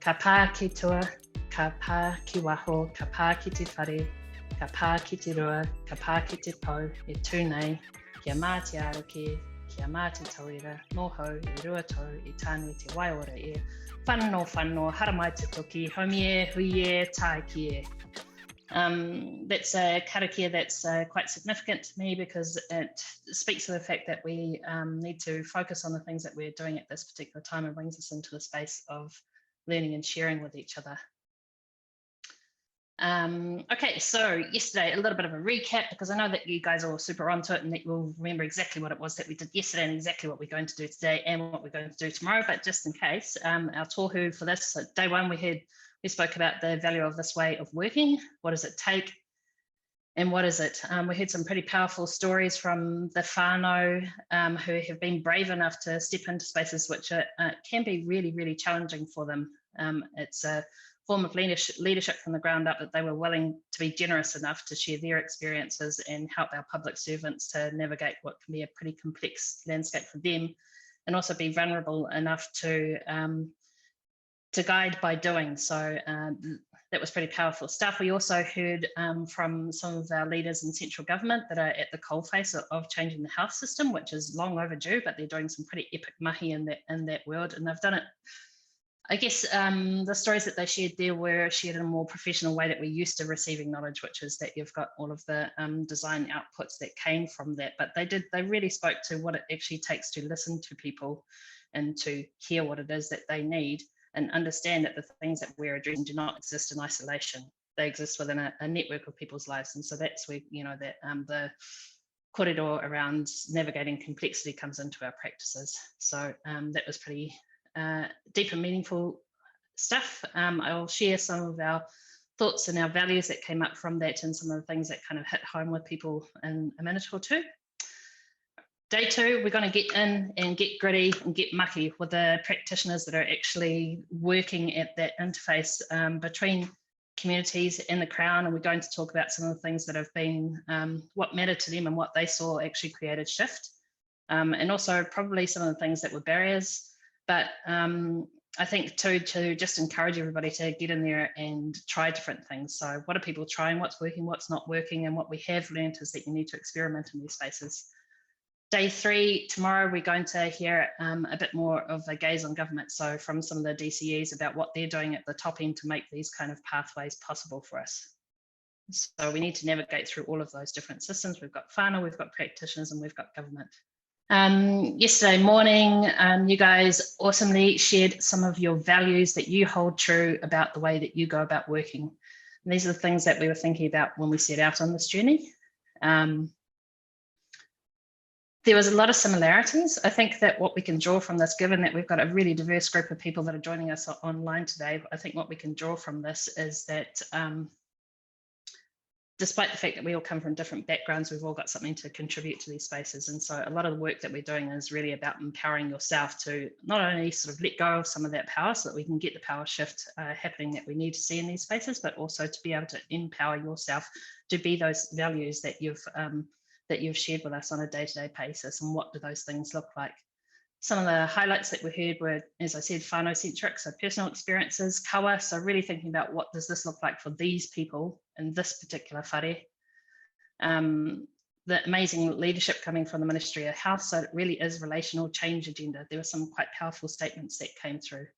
Ka pā ki tua, ka pā ki waho, ka pā ki te whare, ka pā ki te rua, ka pā ki te pau, e tūnei, kia mā te aroke, kia mā te tauira, nō hau, e rua tau, e tānu te waiora e, whanno, haramai te toki, haumie, huie, tae ki e. That's a karakia that's quite significant to me because it speaks to the fact that we need to focus on the things that we're doing at this particular time and brings us into the space of learning and sharing with each other. Okay, so yesterday, a little bit of a recap because I know that you guys are all super onto it and that you'll remember exactly what it was that we did yesterday and exactly what we're going to do today and what we're going to do tomorrow. But just in case, our tohu for this, so day one, we spoke about the value of this way of working. What does it take? And what is it? We heard some pretty powerful stories from the whānau who have been brave enough to step into spaces which can be really, really challenging for them. It's a form of leadership from the ground up that they were willing to be generous enough to share their experiences and help our public servants to navigate what can be a pretty complex landscape for them, and also be vulnerable enough to guide by doing. So that was pretty powerful stuff. We also heard from some of our leaders in central government that are at the coalface of changing the health system, which is long overdue, but they're doing some pretty epic mahi in that world, and they've done it. I guess the stories that they shared there were shared in a more professional way that we're used to receiving knowledge, which is that you've got all of the design outputs that came from that. But they really spoke to what it actually takes to listen to people and to hear what it is that they need and understand that the things that we're addressing do not exist in isolation. They exist within a network of people's lives. And so that's where, you know, that the kōrero around navigating complexity comes into our practices. So that was pretty deep and meaningful stuff. I'll share some of our thoughts and our values that came up from that and some of the things that kind of hit home with people in a minute or two. Day two, we're going to get in and get gritty and get mucky with the practitioners that are actually working at that interface between communities and the Crown, and we're going to talk about some of the things that have been what mattered to them and what they saw actually created shift, and also probably some of the things that were barriers. But I think to just encourage everybody to get in there and try different things. So what are people trying, what's working, what's not working, and what we have learned is that you need to experiment in these spaces. Day three, tomorrow, we're going to hear a bit more of a gaze on government. So from some of the DCEs about what they're doing at the top end to make these kind of pathways possible for us. So we need to navigate through all of those different systems. We've got whānau, we've got practitioners, and we've got government. Yesterday morning, you guys awesomely shared some of your values that you hold true about the way that you go about working. And these are the things that we were thinking about when we set out on this journey. There was a lot of similarities. I think that what we can draw from this, given that we've got a really diverse group of people that are joining us online today, I think what we can draw from this is that despite the fact that we all come from different backgrounds, we've all got something to contribute to these spaces. And so a lot of the work that we're doing is really about empowering yourself to not only sort of let go of some of that power so that we can get the power shift happening that we need to see in these spaces, but also to be able to empower yourself to be those values that you've shared with us on a day-to-day basis. And what do those things look like? Some of the highlights that we heard were, as I said, whānau-centric, so personal experiences, kawa, so really thinking about what does this look like for these people in this particular whare. The amazing leadership coming from the Ministry of Health, so it really is relational change agenda. There were some quite powerful statements that came through.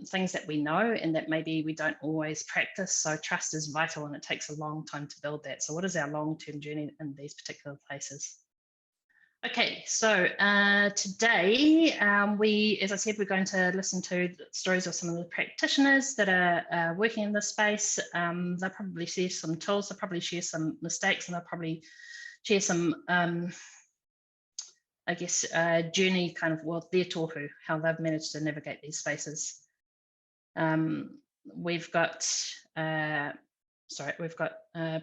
Things that we know and that maybe we don't always practice, so trust is vital and it takes a long time to build that. So what is our long-term journey in these particular places? Okay, so today as I said, we're going to listen to stories of some of the practitioners that are working in this space. They'll probably share some tools, they'll probably share some mistakes, and they'll probably share some, I guess, journey kind of, well, their tohu, how they've managed to navigate these spaces. We've got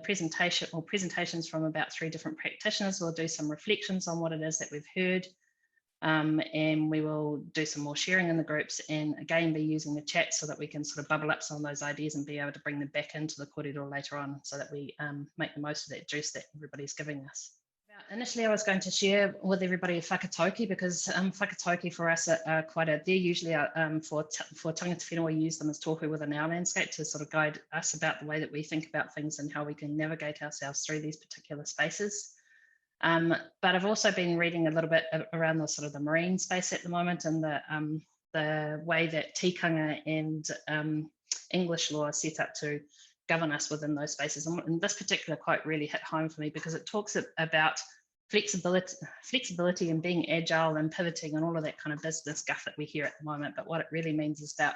presentations from about 3 different practitioners. We'll do some reflections on what it is that we've heard, and we will do some more sharing in the groups, and again be using the chat so that we can sort of bubble up some of those ideas and be able to bring them back into the kōrero later on so that we make the most of that juice that everybody's giving us. Initially, I was going to share with everybody whakatauki because whakatauki for us are they're usually for tangata whenua, we use them as tohu within our landscape to sort of guide us about the way that we think about things and how we can navigate ourselves through these particular spaces. But I've also been reading a little bit around the sort of the marine space at the moment and the way that tikanga and English law are set up to govern us within those spaces. And this particular quote really hit home for me because it talks about flexibility and being agile and pivoting and all of that kind of business guff that we hear at the moment. But what it really means is about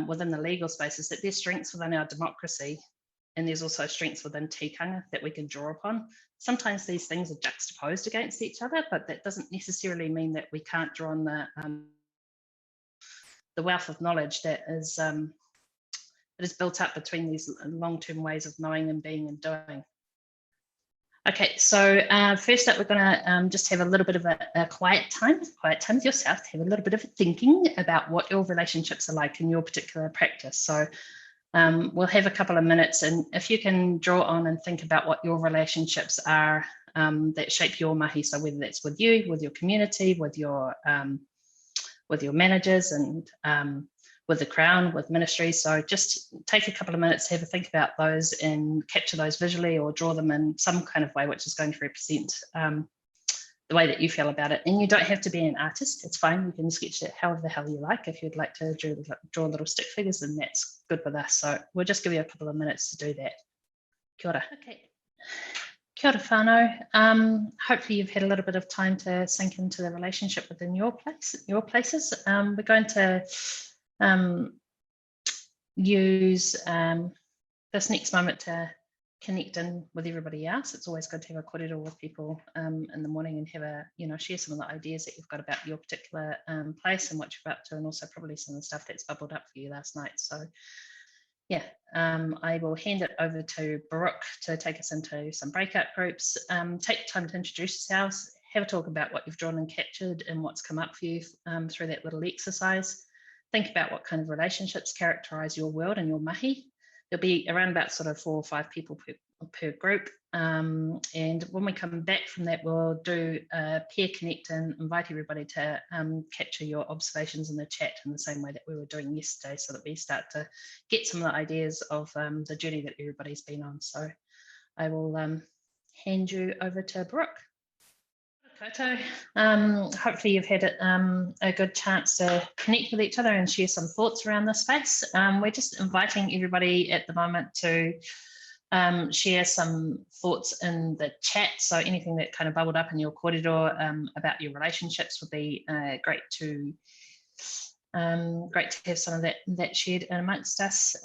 within the legal spaces that there's strengths within our democracy and there's also strengths within tikanga that we can draw upon. Sometimes these things are juxtaposed against each other, but that doesn't necessarily mean that we can't draw on the wealth of knowledge that is built up between these long-term ways of knowing and being and doing. Okay, so first up, we're going to just have a little bit of a quiet time with yourself, have a little bit of thinking about what your relationships are like in your particular practice. So we'll have a couple of minutes, and if you can draw on and think about what your relationships are that shape your mahi, so whether that's with you, with your community, with your managers, and with the Crown, with ministries. So just take a couple of minutes to have a think about those and capture those visually or draw them in some kind of way which is going to represent the way that you feel about it. And you don't have to be an artist, it's fine. You can sketch it however the hell you like. If you'd like to draw little stick figures, then that's good with us. So we'll just give you a couple of minutes to do that. Kia ora. Okay. Kia ora whānau. Hopefully you've had a little bit of time to sink into the relationship within your places. We're going to use this next moment to connect in with everybody else. It's always good to have a kōrero with people in the morning and have share some of the ideas that you've got about your particular place and what you're up to, and also probably some of the stuff that's bubbled up for you last night. So yeah, I will hand it over to Baruch to take us into some breakout groups. Take time to introduce yourselves, have a talk about what you've drawn and captured and what's come up for you through that little exercise. Think about what kind of relationships characterize your world and your mahi. There'll be around about sort of 4 or 5 people per group. And when we come back from that, we'll do a peer connect and invite everybody to capture your observations in the chat in the same way that we were doing yesterday, so that we start to get some of the ideas of the journey that everybody's been on. So I will hand you over to Baruch. Hopefully you've had a good chance to connect with each other and share some thoughts around this space. We're just inviting everybody at the moment to share some thoughts in the chat. So anything that kind of bubbled up in your kōrero about your relationships would be great to have some of that shared in amongst us.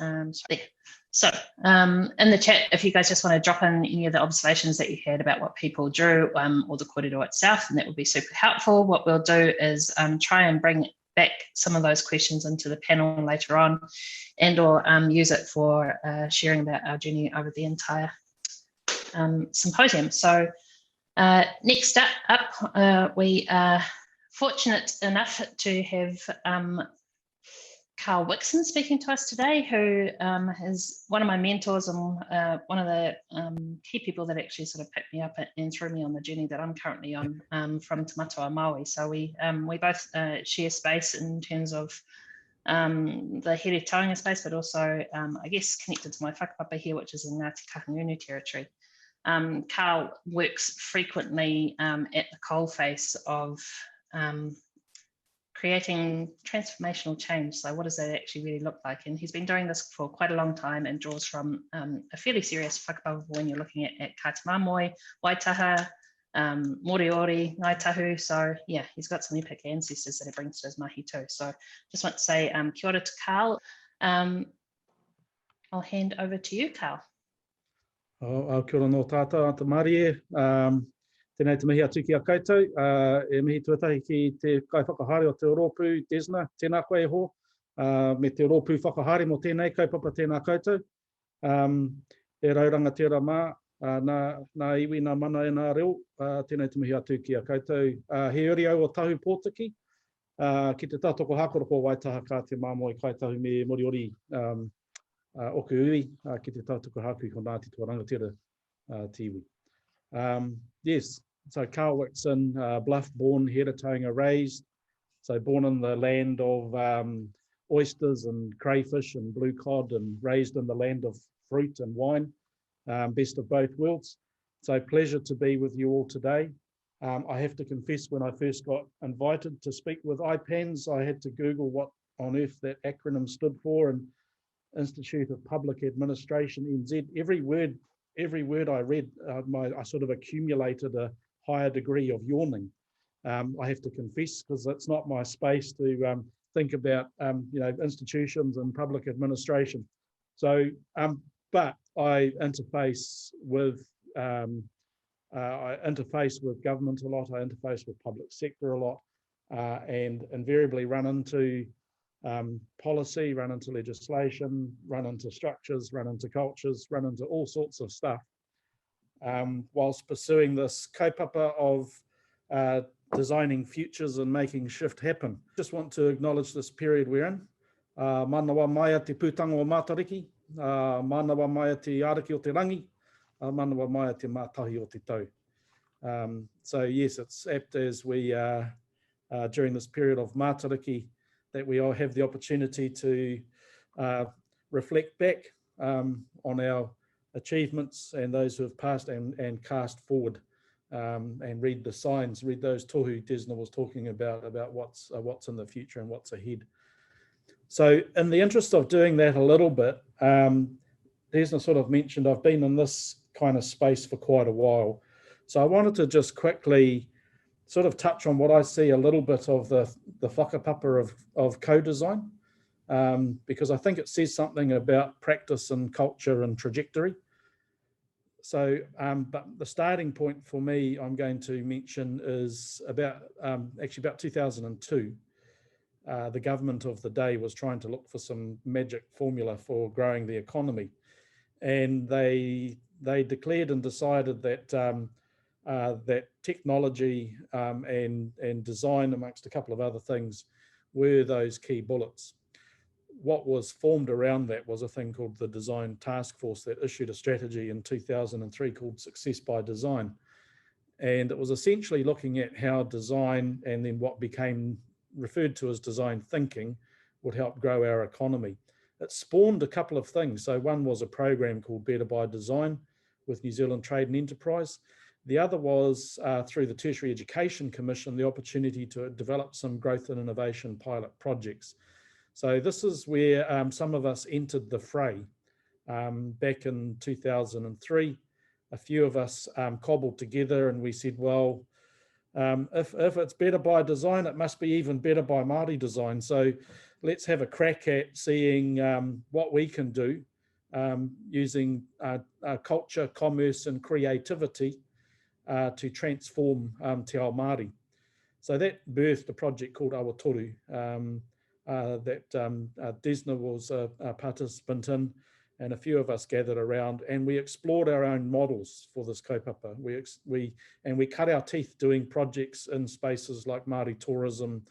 So in the chat, if you guys just want to drop in any of the observations that you had about what people drew or the kōrero itself, and that would be super helpful. What we'll do is try and bring back some of those questions into the panel later on, and or use it for sharing about our journey over the entire symposium. So next up, we are fortunate enough to have Karl Wixon speaking to us today, who is one of my mentors and one of the key people that actually sort of picked me up and threw me on the journey that I'm currently on from Te Matawa Māori. So we both share space in terms of the here taonga space, but also I guess connected to my whakapapa here, which is in Ngāti Kahungunu territory. Karl works frequently at the coalface of creating transformational change. So what does that actually really look like? And he's been doing this for quite a long time and draws from a fairly serious whakapapa when you're looking at Kāti Māmoe, Waitaha, Moriori, Ngāi Tahu. So yeah, he's got some epic ancestors that he brings to his mahi too. So just want to say kia ora to Karl. I'll hand over to you, Karl. Kia ora no tātou, ata Māori. Tēnei te mihi atu ki a koutou, e mihi tuatahi ki te kai whakahare o te oropu, Desna, tēnā koe ho, me te oropu whakahare mo tēnei kaupapa tēnā koutou. E rau rangatira mā, nā iwi, nā mana e nā reo, tēnei te mihi atu ki a koutou. He uri au o Tahu pōtaki, ki te tātoko hakoroko Waitaha Kāti Māmoe kai Tahu me Moriori oku ui, ki te tātoko haku ko Ngāti tō Rangatira tiwi. Yes. So Karl Wixon, Bluff born, Heretaunga raised. So born in the land of oysters and crayfish and blue cod, and raised in the land of fruit and wine, best of both worlds. So pleasure to be with you all today. I have to confess, when I first got invited to speak with IPANZ, I had to Google what on earth that acronym stood for, and Institute of Public Administration, NZ. Every word I read, I sort of accumulated a higher degree of yawning. I have to confess, because it's not my space to think about institutions and public administration. So, but I interface with government a lot. I interface with public sector a lot, and invariably run into policy, run into legislation, run into structures, run into cultures, run into all sorts of stuff, whilst pursuing this kaupapa of designing futures and making shift happen. Just want to acknowledge this period we're in. Manawa mai te pūtanga o Mātariki, manawa mai te araki o te rangi, manawa mai te mātahi o te tau. So yes, it's apt as we are during this period of Mātariki that we all have the opportunity to reflect back on our achievements and those who have passed, and cast forward, and read the signs, read those tohu Desna was talking about what's in the future and what's ahead. So in the interest of doing that a little bit, Desna sort of mentioned I've been in this kind of space for quite a while. So I wanted to just quickly sort of touch on what I see a little bit of the whakapapa of co-design, because I think it says something about practice and culture and trajectory. So, but the starting point for me, I'm going to mention, is about, actually about 2002. The government of the day was trying to look for some magic formula for growing the economy. And they declared and decided that that technology and design, amongst a couple of other things, were those key bullets. What was formed around that was a thing called the Design Task Force that issued a strategy in 2003 called Success by Design. And it was essentially looking at how design, and then what became referred to as design thinking, would help grow our economy. It spawned a couple of things. So one was a program called Better by Design with New Zealand Trade and Enterprise. The other was through the Tertiary Education Commission, the opportunity to develop some growth and innovation pilot projects. So this is where some of us entered the fray. Back in 2003, a few of us cobbled together, and we said, well, if it's better by design, it must be even better by Māori design. So let's have a crack at seeing what we can do using culture, commerce and creativity to transform Te Ao Māori. So that birthed a project called Awatoru that Desna was a participant in, and a few of us gathered around, and we explored our own models for this kaupapa. We cut our teeth doing projects in spaces like Māori tourism,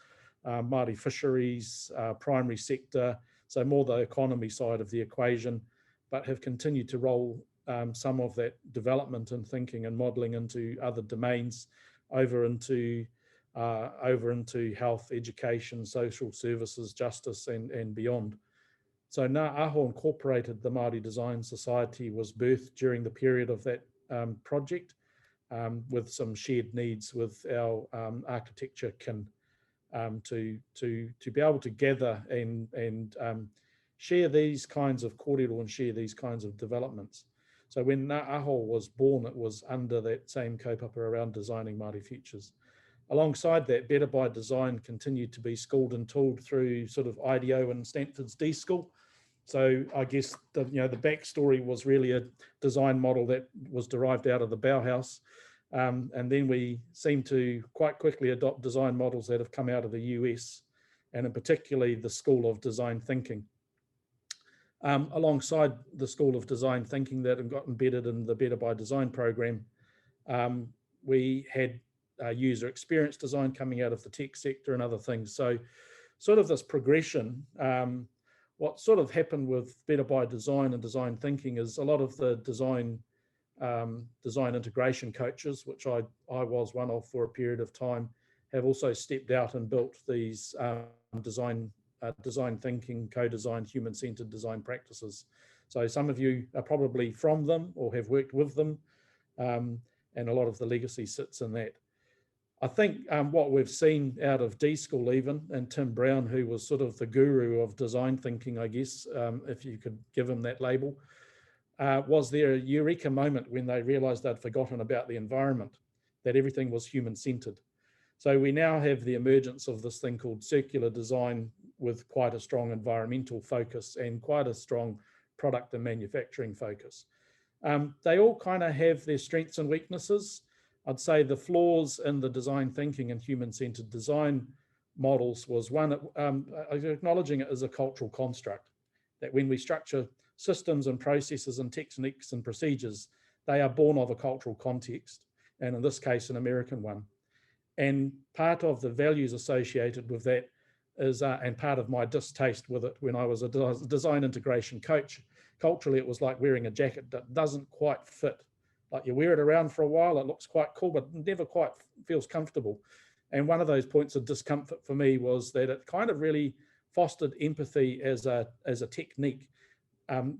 Māori fisheries, primary sector, so more the economy side of the equation, but have continued to roll some of that development and thinking and modelling into other domains, over into health, education, social services, justice, and beyond. So Ngā Aho Incorporated, the Māori Design Society, was birthed during the period of that project, with some shared needs with our architecture kin, to be able to gather and share these kinds of kōrero and share these kinds of developments. So when Ngā Aho was born, it was under that same kaupapa around designing Māori futures. Alongside that, Better by Design continued to be schooled and tooled through sort of IDEO and Stanford's D School. So I guess the backstory was really a design model that was derived out of the Bauhaus. And then we seem to quite quickly adopt design models that have come out of the US, and in particularly the School of Design Thinking. Alongside the School of Design Thinking that got embedded in the Better by Design program, we had user experience design coming out of the tech sector and other things. So sort of this progression, what sort of happened with Better by Design and design thinking is a lot of the design design integration coaches, which I was one of for a period of time, have also stepped out and built these design thinking, co-design, human-centered design practices. So some of you are probably from them or have worked with them, and a lot of the legacy sits in that. I think what we've seen out of D School even, and Tim Brown, who was sort of the guru of design thinking, I guess, if you could give him that label, was there a eureka moment when they realized they'd forgotten about the environment, that everything was human-centered. So we now have the emergence of this thing called circular design with quite a strong environmental focus and quite a strong product and manufacturing focus. They all kind of have their strengths and weaknesses. I'd say the flaws in the design thinking and human-centered design models was one, acknowledging it as a cultural construct, that when we structure systems and processes and techniques and procedures, they are born of a cultural context, and in this case, an American one. And part of the values associated with that is, and part of my distaste with it when I was a design integration coach, culturally it was like wearing a jacket that doesn't quite fit. Like you wear it around for a while, it looks quite cool, but never quite feels comfortable. And one of those points of discomfort for me was that it kind of really fostered empathy as a technique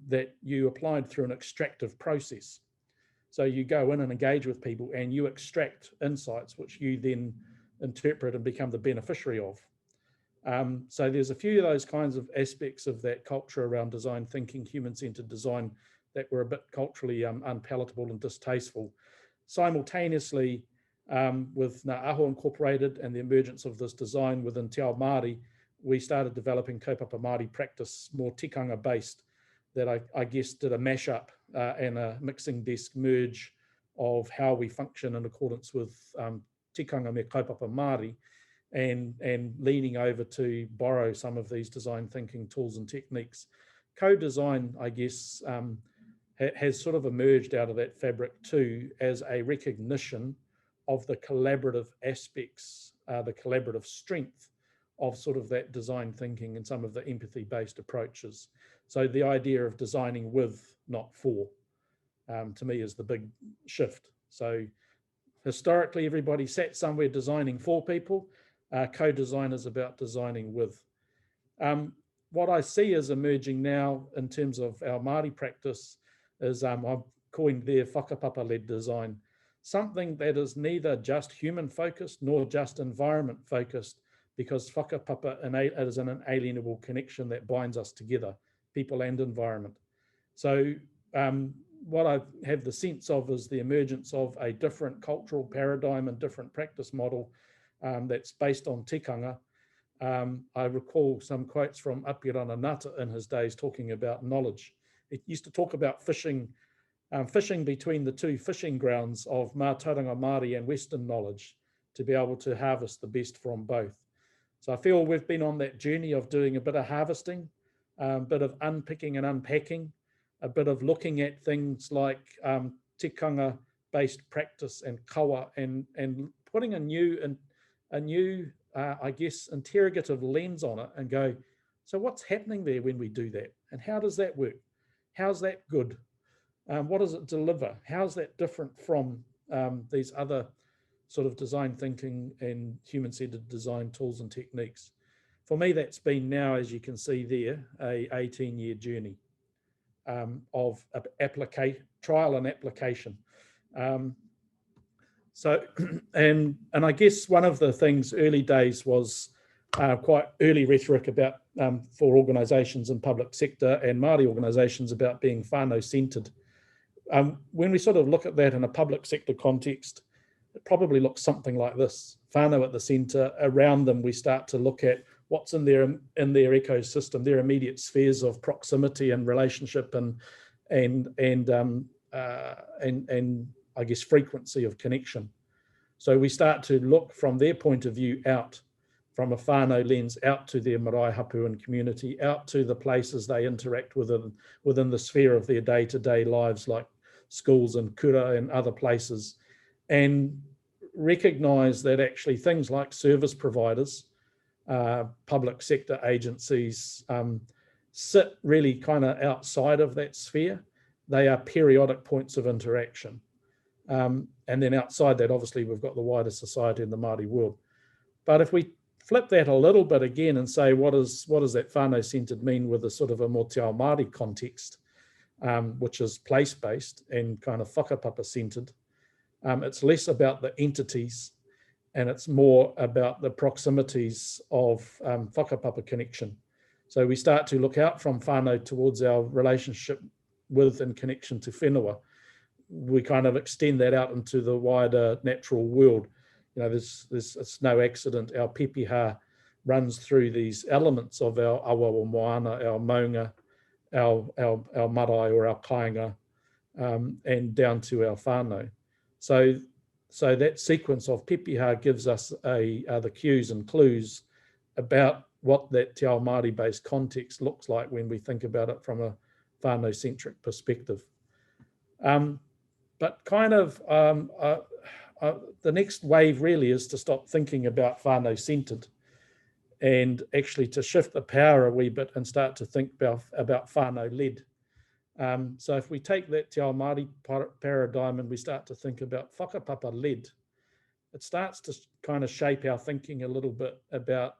that you applied through an extractive process. So you go in and engage with people and you extract insights, which you then interpret and become the beneficiary of. So there's a few of those kinds of aspects of that culture around design thinking, human-centered design, that were a bit culturally unpalatable and distasteful. Simultaneously, with Ngā Aho Incorporated and the emergence of this design within Te Ao Māori, we started developing kaupapa Māori practice, more tikanga based, that I guess did a mashup and a mixing desk merge of how we function in accordance with tikanga me kaupapa Māori, and leading over to borrow some of these design thinking tools and techniques. Co-design, I guess, has sort of emerged out of that fabric too as a recognition of the collaborative aspects, the collaborative strength of sort of that design thinking and some of the empathy-based approaches. So the idea of designing with, not for, to me is the big shift. So historically, everybody sat somewhere designing for people. Co-design is about designing with. What I see is emerging now in terms of our Māori practice is I've coined there whakapapa-led design, something that is neither just human-focused nor just environment-focused, because whakapapa is an inalienable connection that binds us together, people and environment. So what I have the sense of is the emergence of a different cultural paradigm and different practice model that's based on tikanga. I recall some quotes from Apirana Ngata in his days talking about knowledge. It used to talk about fishing between the two fishing grounds of Mātauranga Māori and Western knowledge to be able to harvest the best from both. So I feel we've been on that journey of doing a bit of harvesting, a bit of unpicking and unpacking, a bit of looking at things like tikanga-based practice and kawa, and putting a new, I guess, interrogative lens on it and go, so what's happening there when we do that? And how does that work? How's that good? What does it deliver? How's that different from these other sort of design thinking and human-centered design tools and techniques? For me, that's been now, as you can see there, a 18-year journey of trial and application. So, and I guess one of the things early days was quite early rhetoric about for organisations in public sector and Māori organisations about being whānau-centred. When we sort of look at that in a public sector context, it probably looks something like this. Whānau at the centre, around them we start to look at what's in their ecosystem, their immediate spheres of proximity and relationship and I guess frequency of connection. So we start to look from their point of view out, from a whānau lens, out to their marae hapu and community, out to the places they interact within the sphere of their day-to-day lives, like schools and kura and other places, and recognise that actually things like service providers, public sector agencies sit really kind of outside of that sphere. they are periodic points of interaction. And then outside that, obviously, we've got the wider society and the Māori world. But if we flip that a little bit again and say, what does that whānau-centred mean with a sort of a more te ao Māori context, which is place-based and kind of whakapapa-centred, it's less about the entities and it's more about the proximities of whakapapa connection. So we start to look out from whānau towards our relationship with and connection to whenua. We kind of extend that out into the wider natural world. You know, it's no accident our pepeha runs through these elements of our awa o moana, our maunga, our marae or our kāinga, and down to our whānau. So that sequence of pepeha gives us the cues and clues about what that te ao Māori-based context looks like when we think about it from a whānau-centric perspective. But kind of the next wave really is to stop thinking about whānau-centred and actually to shift the power a wee bit and start to think about whānau-led. So if we take that te ao Māori paradigm and we start to think about whakapapa-led, it starts to kind of shape our thinking a little bit about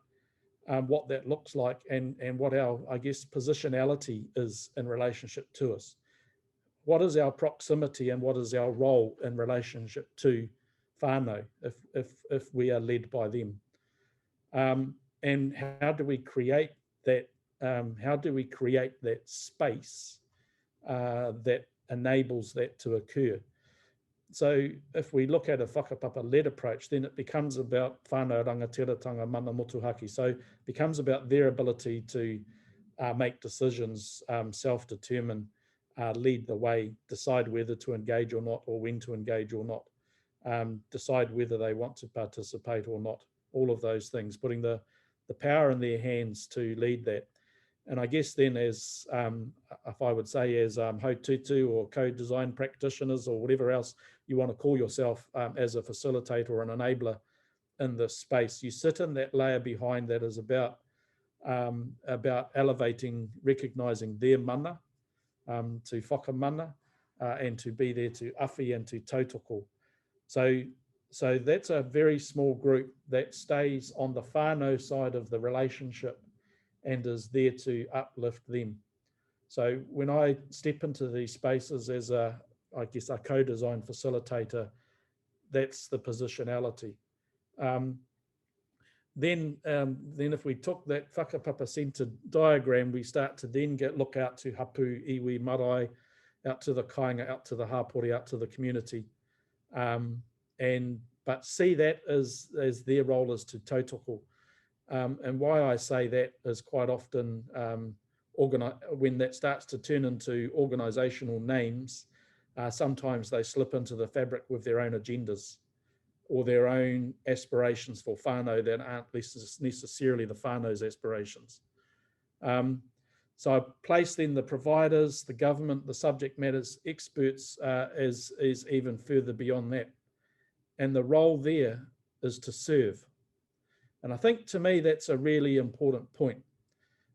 what that looks like and what our, I guess, positionality is in relationship to us. What is our proximity and what is our role in relationship to whānau if we are led by them? And how do we create that? How do we create that space that enables that to occur? So if we look at a whakapapa-led approach, then it becomes about whānau rangatiratanga mana motuhaki. So it becomes about their ability to make decisions, self-determine, lead the way, decide whether to engage or not, or when to engage or not, decide whether they want to participate or not, all of those things, putting the power in their hands to lead that. And I guess then as, if I would say as haututu or co-design practitioners or whatever else you want to call yourself as a facilitator or an enabler in this space, you sit in that layer behind that is about elevating, recognising their mana, to whakamana, and to be there to awhi and to tautoko. So that's a very small group that stays on the whānau side of the relationship and is there to uplift them. So when I step into these spaces as I guess a co-design facilitator, that's the positionality. Then if we took that whakapapa-centred diagram, we start to then look out to hapu, iwi, marae, out to the kāinga, out to the hapori, out to the community. But see that as their role is to tautoko. And why I say that is quite often when that starts to turn into organisational names, sometimes they slip into the fabric with their own agendas or their own aspirations for whānau that aren't necessarily the whānau's aspirations. So I place then the providers, the government, the subject matters experts is even further beyond that. And the role there is to serve. And I think to me, that's a really important point.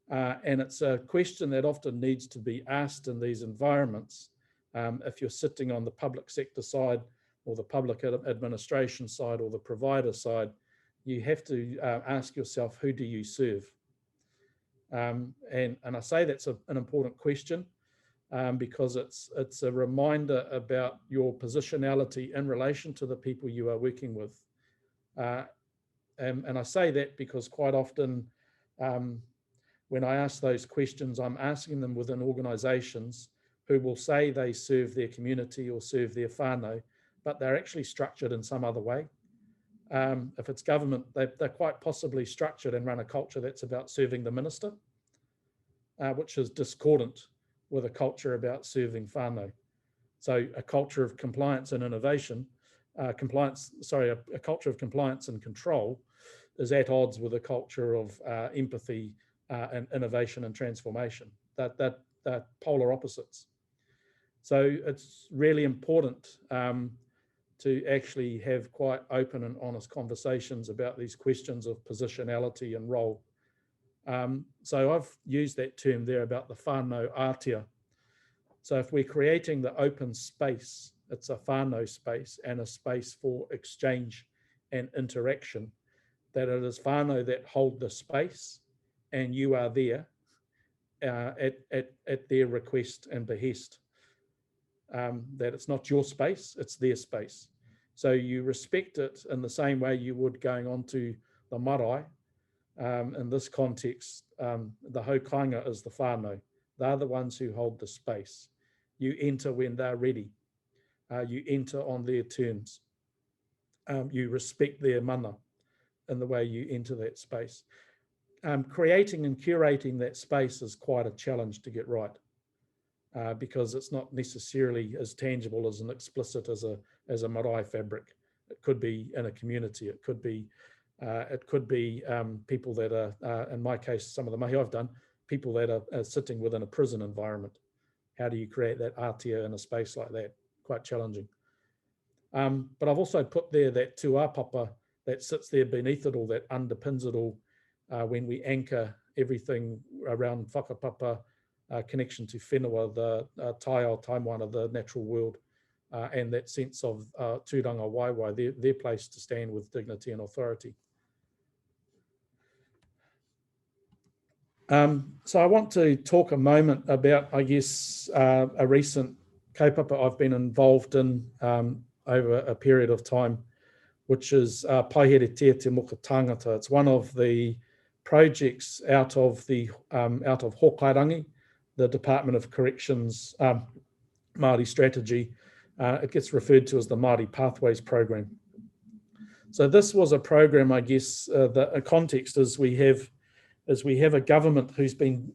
And it's a question that often needs to be asked in these environments. If you're sitting on the public sector side or the public administration side or the provider side, you have to ask yourself, who do you serve? And I say that's an important question because it's a reminder about your positionality in relation to the people you are working with. And I say that because quite often when I ask those questions, I'm asking them within organisations who will say they serve their community or serve their whānau, but they're actually structured in some other way. If it's government, they're quite possibly structured and run a culture that's about serving the minister, which is discordant with a culture about serving whānau. So a culture of compliance and innovation, a culture of compliance and control is at odds with a culture of empathy and innovation and transformation. They're polar opposites. So it's really important to actually have quite open and honest conversations about these questions of positionality and role. So I've used that term there about the whānau ātea. So if we're creating the open space, it's a whānau space and a space for exchange and interaction, that it is whānau that hold the space and you are there at their request and behest. That it's not your space, it's their space. So you respect it in the same way you would going on to the marae. In this context, the haukanga is the whānau. They're the ones who hold the space. You enter when they're ready. You enter on their terms. You respect their mana in the way you enter that space. Creating and curating that space is quite a challenge to get right, because it's not necessarily as tangible as an explicit as a marae fabric. It could be in a community. It could be people that are, in my case, some of the mahi I've done, people that are sitting within a prison environment. How do you create that atia in a space like that? Quite challenging. But I've also put there that tuapapa that sits there beneath it all, that underpins it all, when we anchor everything around whakapapa, connection to whenua, the taio, taimwana, the natural world, and that sense of tūranga waiwai, their place to stand with dignity and authority. So I want to talk a moment about, I guess, a recent kaupapa I've been involved in over a period of time, which is Paiheretia te Muka Tāngata. It's one of the projects out of Hokairangi, the Department of Corrections Māori strategy. It gets referred to as the Māori Pathways Program. So this was a program, I guess, the context is we have a government who's been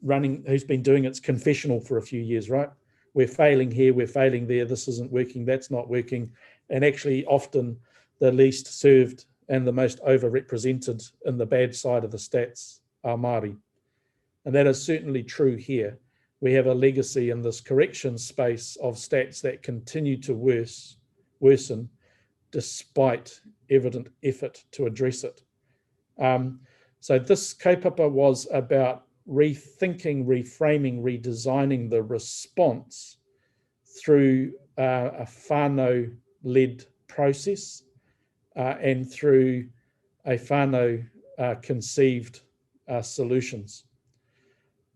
doing its confessional for a few years, right? We're failing here, we're failing there, this isn't working, that's not working. And actually often the least served and the most overrepresented in the bad side of the stats are Māori. And that is certainly true here. We have a legacy in this correction space of stats that continue to worsen despite evident effort to address it. So this kaupapa was about rethinking, reframing, redesigning the response through a whānau-led process and through a whānau conceived solutions.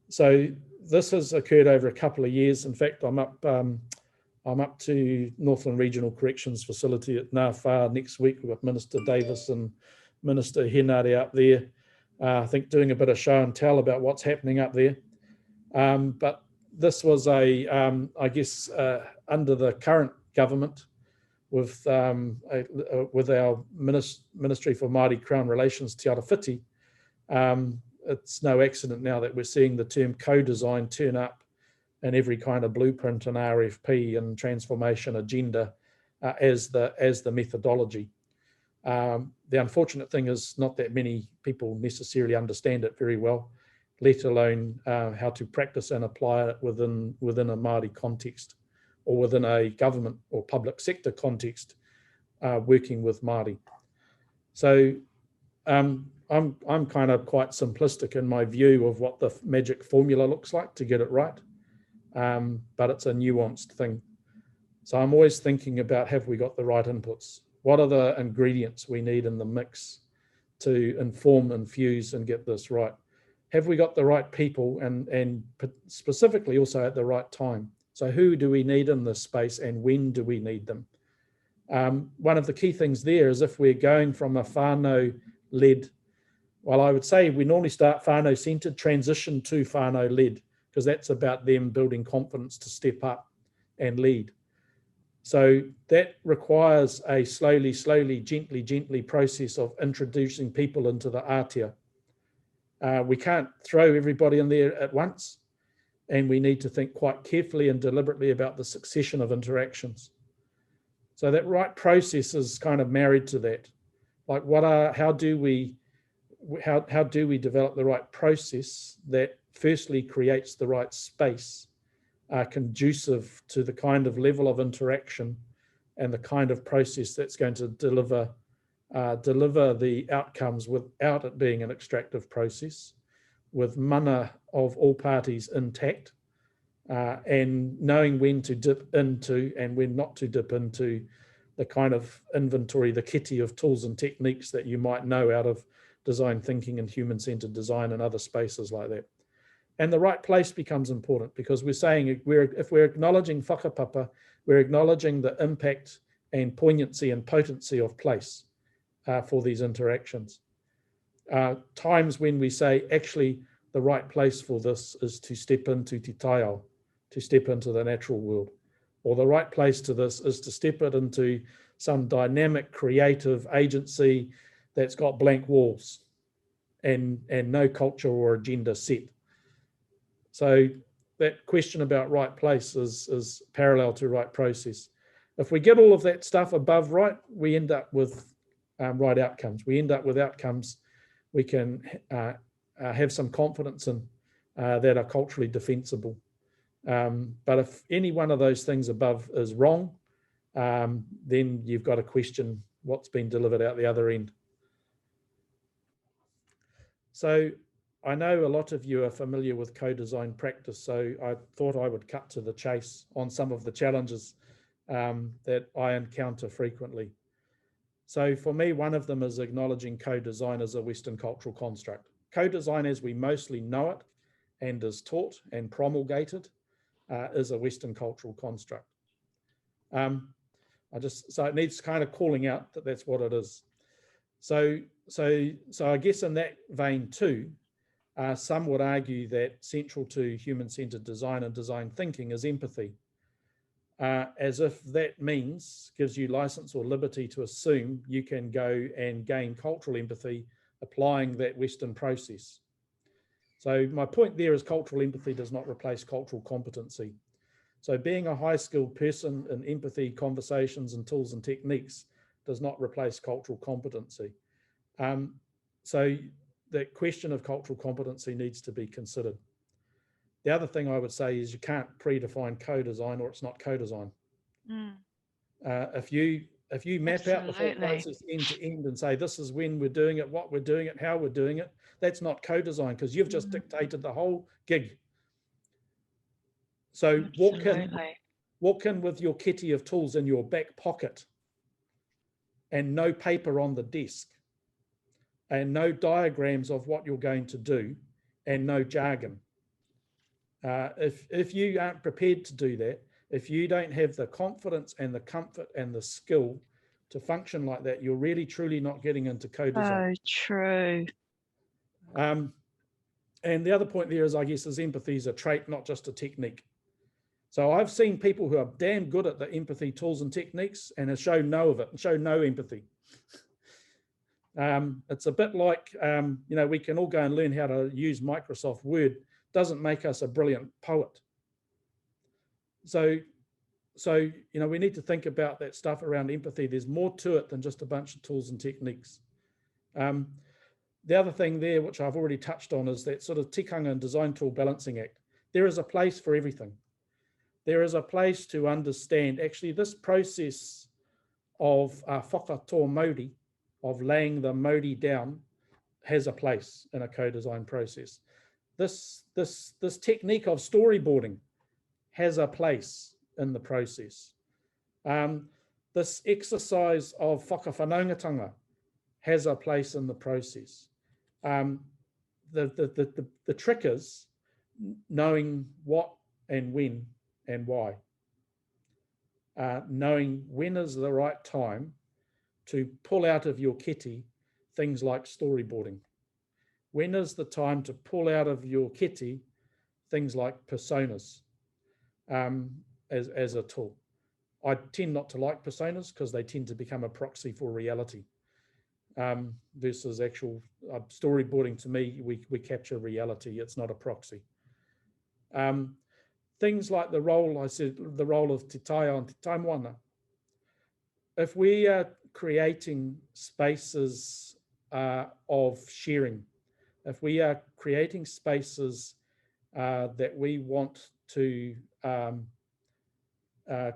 So this has occurred over a couple of years. In fact, I'm up to Northland Regional Corrections Facility at Ngā Whā next week. We've got Minister Davis and Minister Henare up there, I think doing a bit of show and tell about what's happening up there. But this was I guess, under the current government with our Ministry for Māori Crown Relations, Te Arawhiti, it's no accident now that we're seeing the term co-design turn up in every kind of blueprint and RFP and transformation agenda as the methodology. The unfortunate thing is not that many people necessarily understand it very well, let alone how to practice and apply it within a Māori context or within a government or public sector context working with Māori. So I'm kind of quite simplistic in my view of what the magic formula looks like to get it right, but it's a nuanced thing. So I'm always thinking about, have we got the right inputs? What are the ingredients we need in the mix to inform, infuse, and get this right? Have we got the right people and specifically also at the right time? So who do we need in this space and when do we need them? One of the key things there is if we're going from a whānau-led, well, I would say we normally start whānau-centred, transition to whānau-led, because that's about them building confidence to step up and lead. So that requires a slowly, gently process of introducing people into the atia. We can't throw everybody in there at once, and we need to think quite carefully and deliberately about the succession of interactions. So that right process is kind of married to that. Like how do we develop the right process that firstly creates the right space conducive to the kind of level of interaction and the kind of process that's going to deliver the outcomes without it being an extractive process, with mana of all parties intact, and knowing when to dip into and when not to dip into the kind of inventory, the kitty of tools and techniques that you might know out of design thinking and human-centered design and other spaces like that. And the right place becomes important, because we're saying if we're acknowledging whakapapa, we're acknowledging the impact and poignancy and potency of place for these interactions. Times when we say, actually, the right place for this is to step into te taiao, to step into the natural world. Or the right place to this is to step it into some dynamic, creative agency that's got blank walls and no culture or agenda set. So that question about right place is parallel to right process. If we get all of that stuff above right, we end up with right outcomes. We end up with outcomes we can have some confidence in that are culturally defensible. But if any one of those things above is wrong, then you've got to question what's been delivered out the other end. So I know a lot of you are familiar with co-design practice, so I thought I would cut to the chase on some of the challenges that I encounter frequently. So for me, one of them is acknowledging co-design as a Western cultural construct. Co-design as we mostly know it and is taught and promulgated is a Western cultural construct. So it needs kind of calling out that that's what it is. So I guess in that vein too, some would argue that central to human-centered design and design thinking is empathy, as if that gives you license or liberty to assume you can go and gain cultural empathy applying that Western process. So my point there is cultural empathy does not replace cultural competency. So being a high-skilled person in empathy, conversations and tools and techniques does not replace cultural competency. So the question of cultural competency needs to be considered. The other thing I would say is you can't predefine co-design or it's not co-design. If you map out the whole process end to end and say this is when we're doing it, what we're doing it, how we're doing it, that's not co-design because you've just dictated the whole gig. So walk in with your kitty of tools in your back pocket and no paper on the desk and no diagrams of what you're going to do and no jargon. If you aren't prepared to do that, if you don't have the confidence and the comfort and the skill to function like that, you're really truly not getting into co-design. Oh, true. And the other point there is, I guess, is empathy is a trait, not just a technique. So I've seen people who are damn good at the empathy tools and techniques and have shown no of it and show no empathy. It's a bit like, we can all go and learn how to use Microsoft Word. Doesn't make us a brilliant poet. So we need to think about that stuff around empathy. There's more to it than just a bunch of tools and techniques. The other thing there, which I've already touched on, is that sort of tikanga and design tool balancing act. There is a place for everything. There is a place to understand, actually, this process of whakatō mauri, of laying the mauri down, has a place in a co-design process. This technique of storyboarding has a place in the process. This exercise of whakawhanaungatanga has a place in the process. The trick is knowing what and when and why. Knowing when is the right time to pull out of your kitty things like storyboarding. When is the time to pull out of your kitty things like personas as a tool? I tend not to like personas because they tend to become a proxy for reality versus actual storyboarding. To me, we capture reality. It's not a proxy. Things like the role of te taiao and te taimoana. If we are creating spaces of sharing, if we are creating spaces that we want to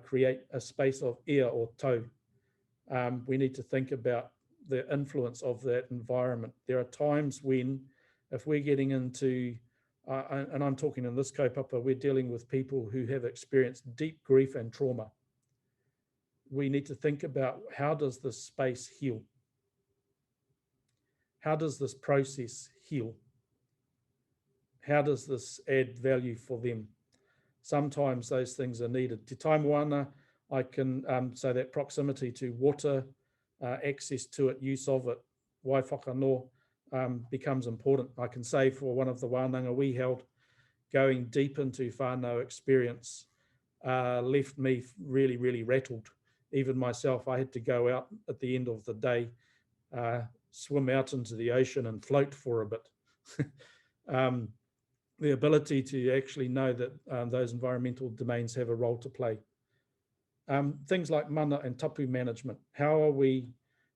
create a space of ia or tau, we need to think about the influence of that environment. There are times when, if we're getting into and I'm talking in this kaupapa, we're dealing with people who have experienced deep grief and trauma. We need to think about, how does this space heal? How does this process heal? How does this add value for them? Sometimes those things are needed. Te tai moana, I can say that proximity to water, access to it, use of it, wai whakano, becomes important. I can say for one of the wānanga we held, going deep into whānau experience left me really, really rattled. Even myself, I had to go out at the end of the day, swim out into the ocean and float for a bit. The ability to actually know that those environmental domains have a role to play. Things like mana and tapu management. How are we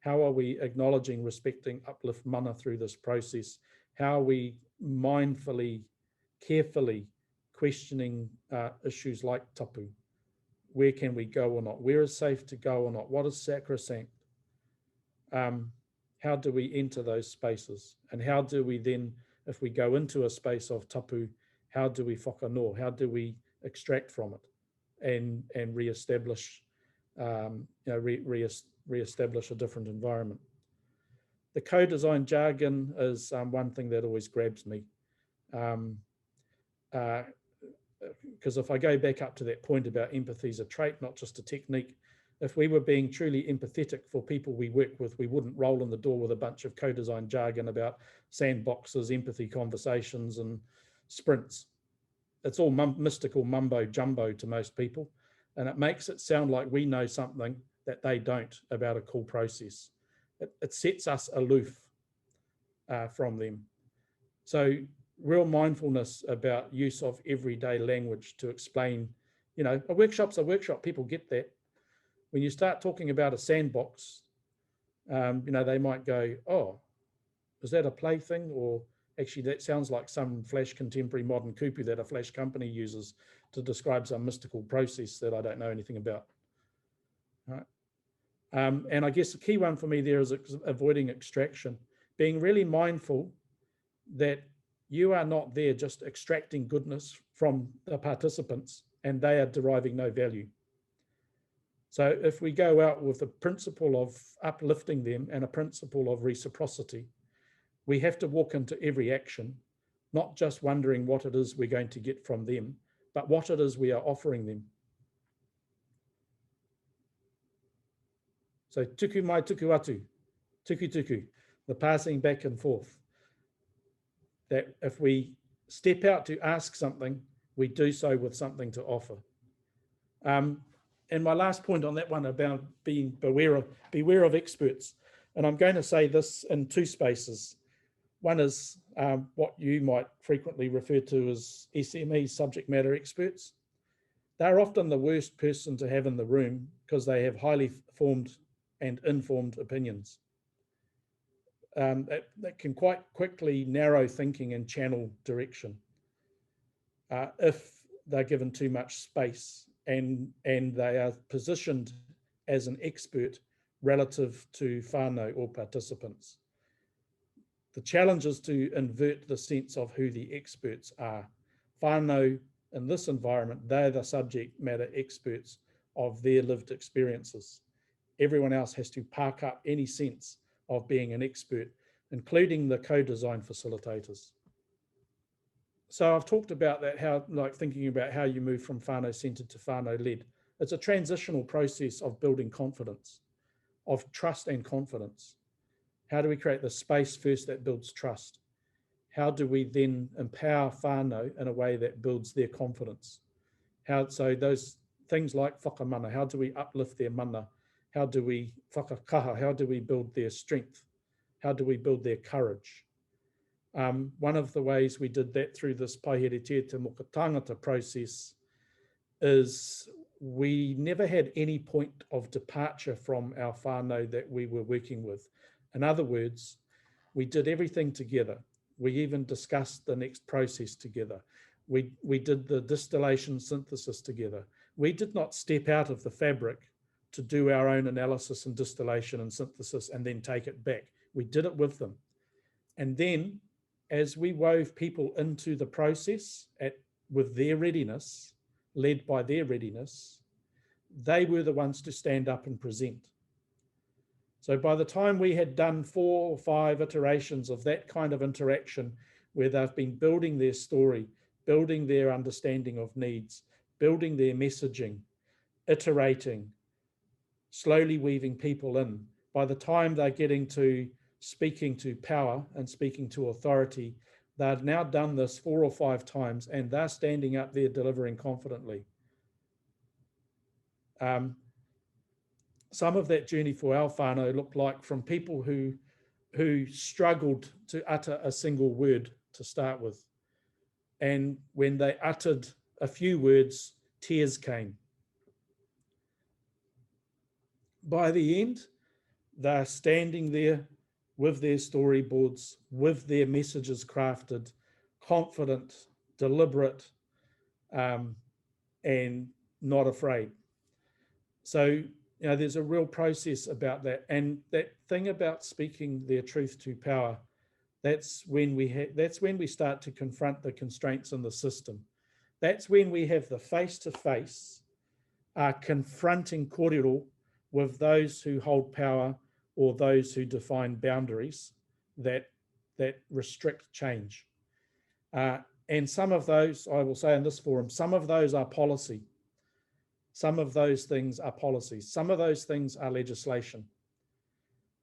acknowledging, respecting, uplift mana through this process? How are we mindfully, carefully questioning issues like tapu? Where can we go or not? Where is safe to go or not? What is sacrosanct? How do we enter those spaces? And how do we then, if we go into a space of tapu, how do we whakano? How do we extract from it and re-establish, re-establish a different environment? The co-design jargon is one thing that always grabs me. Because if I go back up to that point about empathy is a trait, not just a technique, if we were being truly empathetic for people we work with, we wouldn't roll in the door with a bunch of co-design jargon about sandboxes, empathy conversations, and sprints. It's all mystical mumbo jumbo to most people, and it makes it sound like we know something that they don't about a cool process. It sets us aloof from them. So real mindfulness about use of everyday language to explain, a workshop's a workshop, people get that. When you start talking about a sandbox, they might go, oh, is that a play thing? Or actually that sounds like some flash contemporary modern kupu that a flash company uses to describe some mystical process that I don't know anything about. Right? And I guess the key one for me there is avoiding extraction, being really mindful that you are not there just extracting goodness from the participants and they are deriving no value. So if we go out with a principle of uplifting them and a principle of reciprocity, we have to walk into every action, not just wondering what it is we're going to get from them, but what it is we are offering them. So tuku mai tuku atu, tuku tuku, the passing back and forth. That if we step out to ask something, we do so with something to offer. And my last point on that one about being beware of experts. And I'm going to say this in two spaces. One is what you might frequently refer to as SME, subject matter experts. They're often the worst person to have in the room because they have highly formed and informed opinions. That can quite quickly narrow thinking and channel direction if they're given too much space and they are positioned as an expert relative to whānau or participants. The challenge is to invert the sense of who the experts are. Whānau in this environment, they're the subject matter experts of their lived experiences. Everyone else has to park up any sense of being an expert, including the co-design facilitators. So I've talked about that, thinking about how you move from whānau-centered to whānau-led. It's a transitional process of building confidence, of trust and confidence. How do we create the space first that builds trust? How do we then empower whānau in a way that builds their confidence? So those things like whakamana, how do we uplift their mana? How do we whakakaha? How do we build their strength? How do we build their courage? One of the ways we did that through this Paiheretia to Muka Tāngata process is we never had any point of departure from our whānau that we were working with. In other words, we did everything together. We even discussed the next process together. We did the distillation synthesis together. We did not step out of the fabric to do our own analysis and distillation and synthesis and then take it back. We did it with them. And then as we wove people into the process with their readiness, led by their readiness, they were the ones to stand up and present. So by the time we had done 4 or 5 iterations of that kind of interaction, where they've been building their story, building their understanding of needs, building their messaging, iterating, slowly weaving people in, by the time they're getting to speaking to power and speaking to authority, they've now done this 4 or 5 times and they're standing up there delivering confidently. Some of that journey for our whānau looked like from people who struggled to utter a single word to start with. And when they uttered a few words, tears came. By the end, they're standing there with their storyboards, with their messages crafted, confident, deliberate, and not afraid. So, you know, there's a real process about that. And that thing about speaking their truth to power, that's when we start to confront the constraints in the system. That's when we have the face-to-face confronting kōrero with those who hold power or those who define boundaries that restrict change. And some of those, I will say in this forum, some of those are policy. Some of those things are policies. Some of those things are legislation.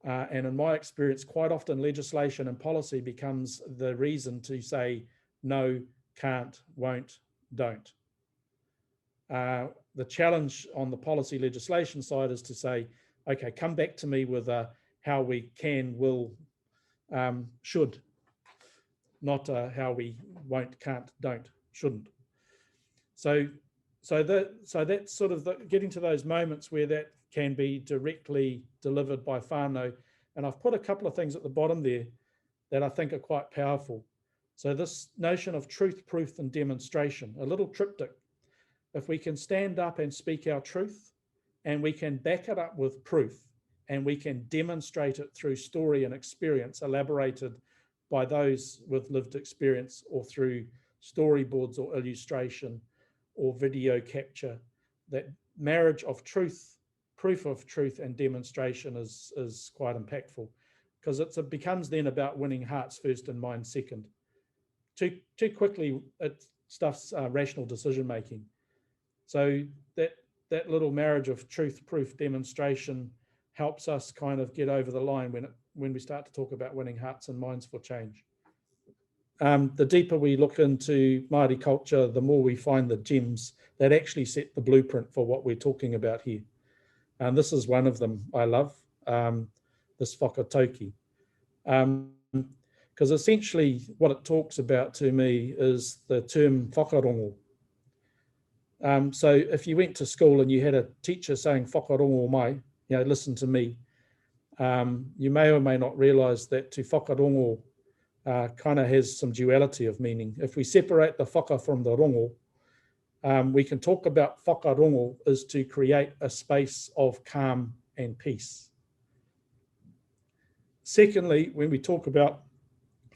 And in my experience, quite often legislation and policy becomes the reason to say no, can't, won't, don't. The challenge on the policy legislation side is to say, okay, come back to me with how we can, will, should, not how we won't, can't, don't, shouldn't. So that's sort of getting to those moments where that can be directly delivered by whānau. And I've put a couple of things at the bottom there that I think are quite powerful. So this notion of truth, proof, and demonstration, a little triptych. If we can stand up and speak our truth, and we can back it up with proof, and we can demonstrate it through story and experience elaborated by those with lived experience, or through storyboards or illustration or video capture, that marriage of truth, proof of truth, and demonstration is quite impactful, because it becomes then about winning hearts first and minds second. Too quickly it stuffs rational decision making. So that little marriage of truth, proof, demonstration helps us kind of get over the line when we start to talk about winning hearts and minds for change. The deeper we look into Māori culture, the more we find the gems that actually set the blueprint for what we're talking about here. And this is one of them I love, this whakatauki. Because essentially what it talks about to me is the term whakarongo. So if you went to school and you had a teacher saying whakarongo mai, you know, listen to me, you may or may not realise that to whakarongo kind of has some duality of meaning. If we separate the whaka from the rongo, we can talk about whakarongo is to create a space of calm and peace. Secondly, when we talk about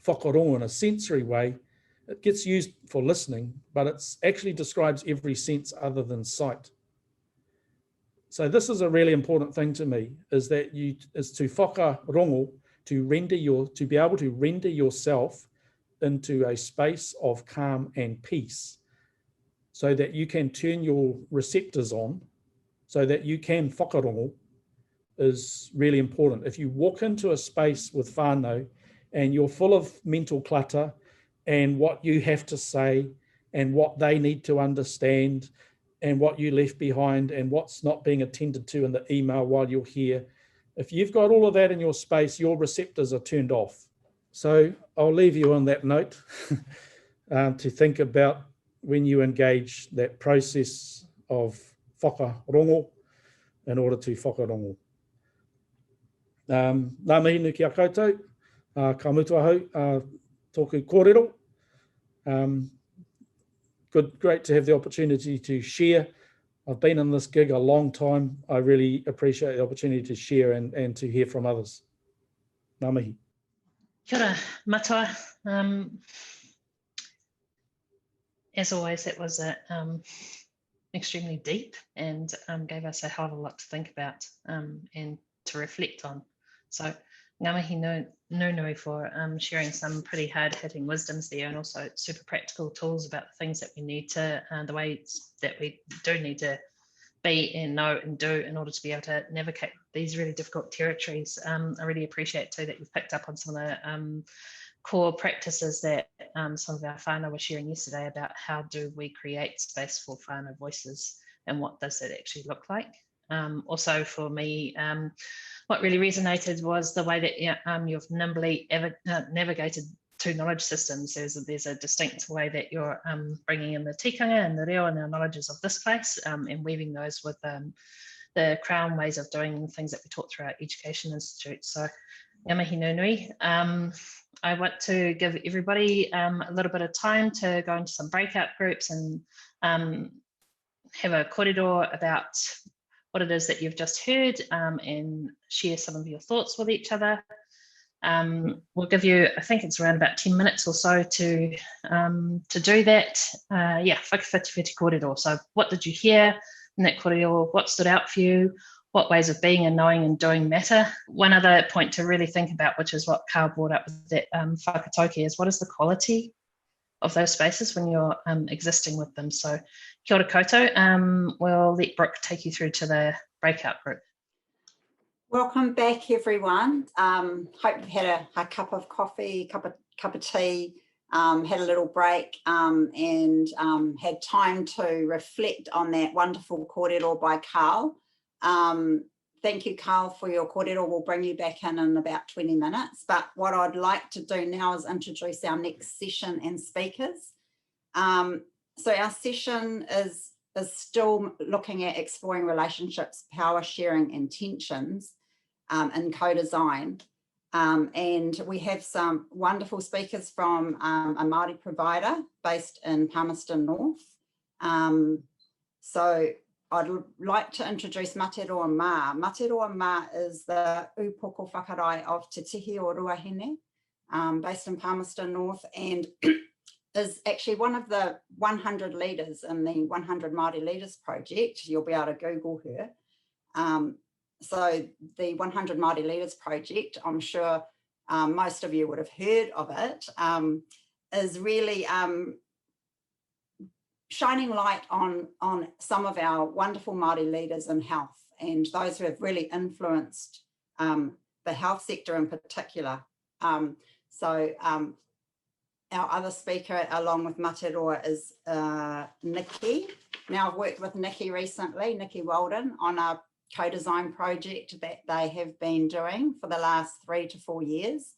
whakarongo in a sensory way, it gets used for listening, but it actually describes every sense other than sight. So this is a really important thing to me, is that is to whakarongo, to be able to render yourself into a space of calm and peace, so that you can turn your receptors on, so that you can whakarongo, is really important. If you walk into a space with whānau and you're full of mental clutter and what you have to say and what they need to understand and what you left behind and what's not being attended to in the email while you're here, if you've got all of that in your space, your receptors are turned off. So I'll leave you on that note to think about when you engage that process of whakarongo in order to whakarongo. Nā mihi nuki a koutou, ka mutua hau, tōku kōrero. Great to have the opportunity to share. I've been in this gig a long time. I really appreciate the opportunity to share and to hear from others. Ngā mihi. Kia ora, matua. As always, that was extremely deep and gave us a hell of a lot to think about and to reflect on. So ngā mihi nui for sharing some pretty hard-hitting wisdoms there, and also super practical tools about the things that we need to, the ways that we do need to be and know and do in order to be able to navigate these really difficult territories. I really appreciate too that you've picked up on some of the core practices that some of our whānau were sharing yesterday about how do we create space for whānau voices and what does that actually look like. Also for me, what really resonated was the way that you've nimbly navigated two knowledge systems. There's a distinct way that you're bringing in the tikanga and the reo and our knowledges of this place and weaving those with the Crown ways of doing things that we taught through our Education Institute. So ngā mihi nui. I want to give everybody a little bit of time to go into some breakout groups and have a kōrero about what it is that you've just heard and share some of your thoughts with each other. We'll give you, I think it's around about 10 minutes or so to do that. Yeah, whakawhiti kōrero. So what did you hear in that kōrero? What stood out for you? What ways of being and knowing and doing matter? One other point to really think about, which is what Karl brought up with that whakatauki, is what is the quality of those spaces when you're existing with them. So kia ora koutou. We'll let Brooke take you through to the breakout group. Welcome back, everyone. Hope you've had a cup of coffee, cup of tea, had a little break and had time to reflect on that wonderful kōrero by Karl. Thank you, Karl, for your kōrero. We'll bring you back in about 20 minutes. But what I'd like to do now is introduce our next session and speakers. So our session is still looking at exploring relationships, power sharing and tensions in co-design. And we have some wonderful speakers from a Māori provider based in Palmerston North. So I'd like to introduce Materoa Mā. Materoa Mā is the upoko whakarai of Te Tihi o Ruahine, based in Palmerston North, and is actually one of the 100 leaders in the 100 Māori Leaders Project. You'll be able to Google her. So the 100 Māori Leaders Project, I'm sure most of you would have heard of it, is really shining light on some of our wonderful Māori leaders in health and those who have really influenced the health sector in particular. Our other speaker along with Materoa is Nikki. Now I've worked with Nikki recently, Nikki Walden, on a co-design project that they have been doing for the last 3 to 4 years.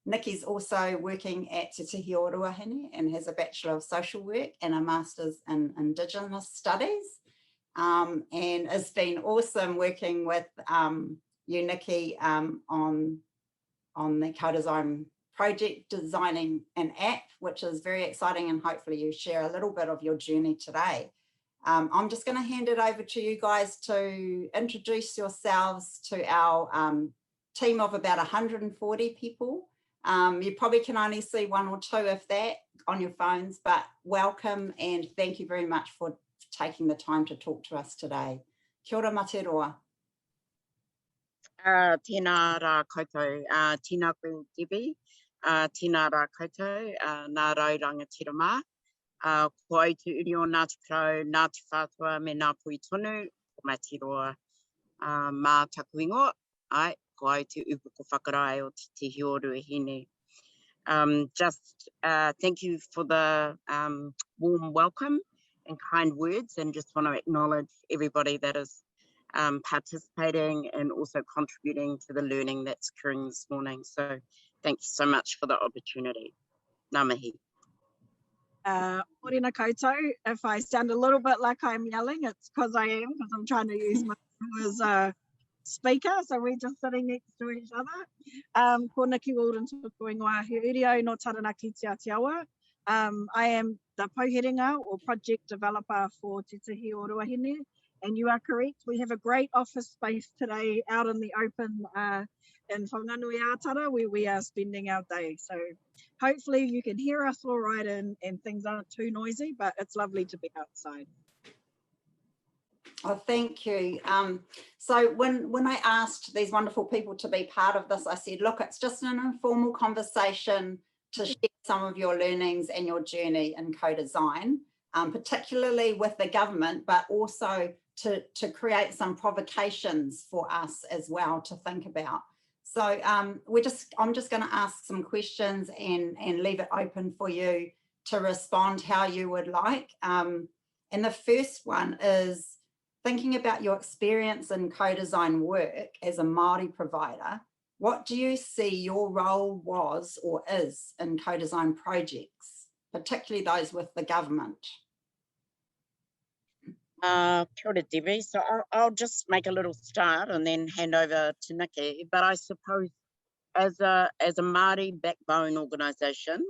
Nikki's also working at Te Tihi o Ruahine and has a Bachelor of Social Work and a Master's in Indigenous Studies. And it's been awesome working with you, Nikki, on the co-design project, designing an app, which is very exciting, and hopefully you share a little bit of your journey today. I'm just going to hand it over to you guys to introduce yourselves to our team of about 140 people. You probably can only see 1 or 2 of that on your phones, but welcome and thank you very much for taking the time to talk to us today. Kia ora Materoa. Tēnā rā koutou, tēnā koe Debbie, tēnā rā koutou, nā rau rangatira mā, ko au te uri o Ngāti Porou, Ngāti Whātua me ngā pui tonu, ko Materoa mā taku ingoa, ai, ko au te upoko whakarai o Te Tihi o Ruahine. Just thank you for the warm welcome and kind words, and just want to acknowledge everybody that is participating and also contributing to the learning that's occurring this morning. So thank you so much for the opportunity. Ngā mihi. Morena koutou. If I sound a little bit like I'm yelling, it's because I am, because I'm trying to use my phone as a speaker, so we're just sitting next to each other. Ko Nikki Walden tuku ingoa he urio no taranaki te Aotearoa. I am the Paiheretia or project developer for Te Tihi o Ruahine, And you are correct, we have a great office space today out in the open in Whanganuiatara where we are spending our day. So hopefully you can hear us all right and things aren't too noisy, but it's lovely to be outside. Oh, thank you. So when I asked these wonderful people to be part of this, I said, look, it's just an informal conversation to share some of your learnings and your journey in co-design, particularly with the government, but also to create some provocations for us as well to think about. So I'm just going to ask some questions and leave it open for you to respond how you would like. And the first one is, thinking about your experience in co-design work as a Māori provider, what do you see your role was or is in co-design projects, particularly those with the government? Kia ora, Debbie. So I'll just make a little start and then hand over to Nikki. But I suppose as a Māori backbone organisation,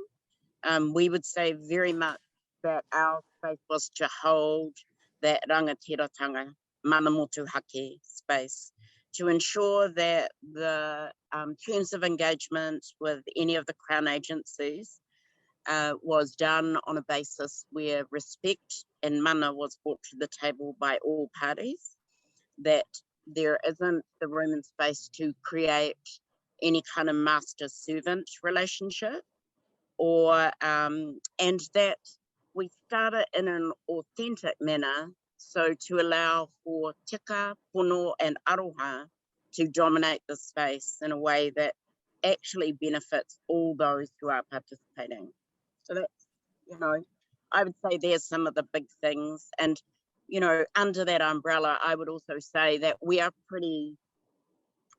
we would say very much that our space was to hold that rangatiratanga, mana motu hake space, to ensure that the terms of engagement with any of the Crown agencies was done on a basis where respect and mana was brought to the table by all parties, that there isn't the room and space to create any kind of master-servant relationship, or and that we started in an authentic manner, so to allow for tika, pono and aroha to dominate the space in a way that actually benefits all those who are participating. So that's, you know, I would say there's some of the big things. And, you know, under that umbrella, I would also say that we are pretty,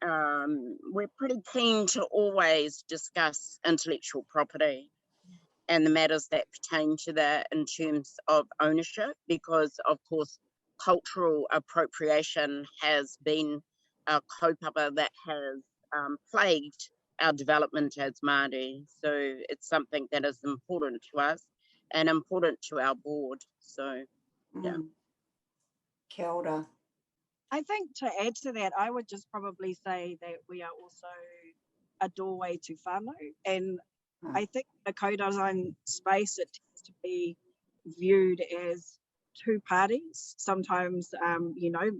we're pretty keen to always discuss intellectual property and the matters that pertain to that in terms of ownership, because of course cultural appropriation has been a kaupapa that has plagued our development as Māori. So it's something that is important to us and important to our board. So yeah. Kia ora. I think to add to that, I would just probably say that we are also a doorway to whānau, and I think the co-design space, it tends to be viewed as two parties, sometimes, you know,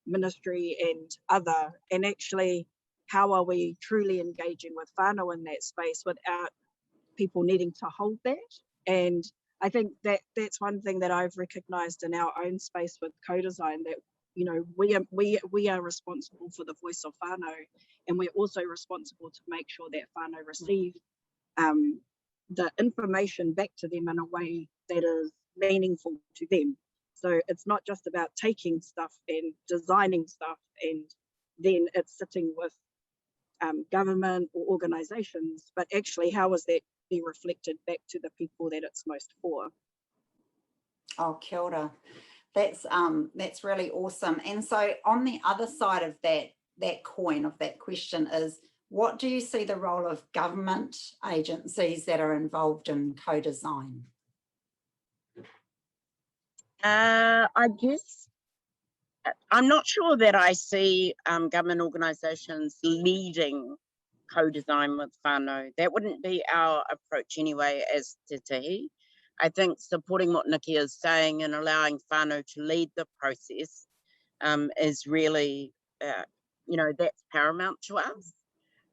ministry and other, and actually how are we truly engaging with whānau in that space without people needing to hold that. And I think that that's one thing that I've recognised in our own space with co-design, that, you know, we are responsible for the voice of whānau, and we're also responsible to make sure that whānau receive the information back to them in a way that is meaningful to them. So it's not just about taking stuff and designing stuff and then it's sitting with government or organisations, but actually how is that be reflected back to the people that it's most for? Oh, kia ora. That's really awesome. And so on the other side of that coin, of that question, is what do you see the role of government agencies that are involved in co-design? I guess I'm not sure that I see government organisations leading co-design with whānau. That wouldn't be our approach anyway as Te Tihi. I think supporting what Nikki is saying and allowing whānau to lead the process is really, you know, that's paramount to us.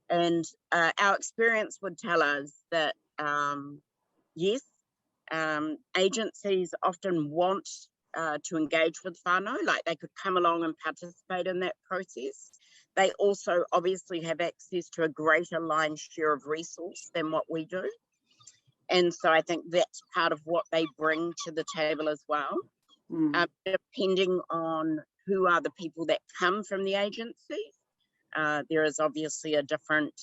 And our experience would tell us that, yes, agencies often want to engage with whānau, like they could come along and participate in that process. They also obviously have access to a greater line share of resource than what we do. And so I think that's part of what they bring to the table as well. Depending on who are the people that come from the agency, there is obviously a different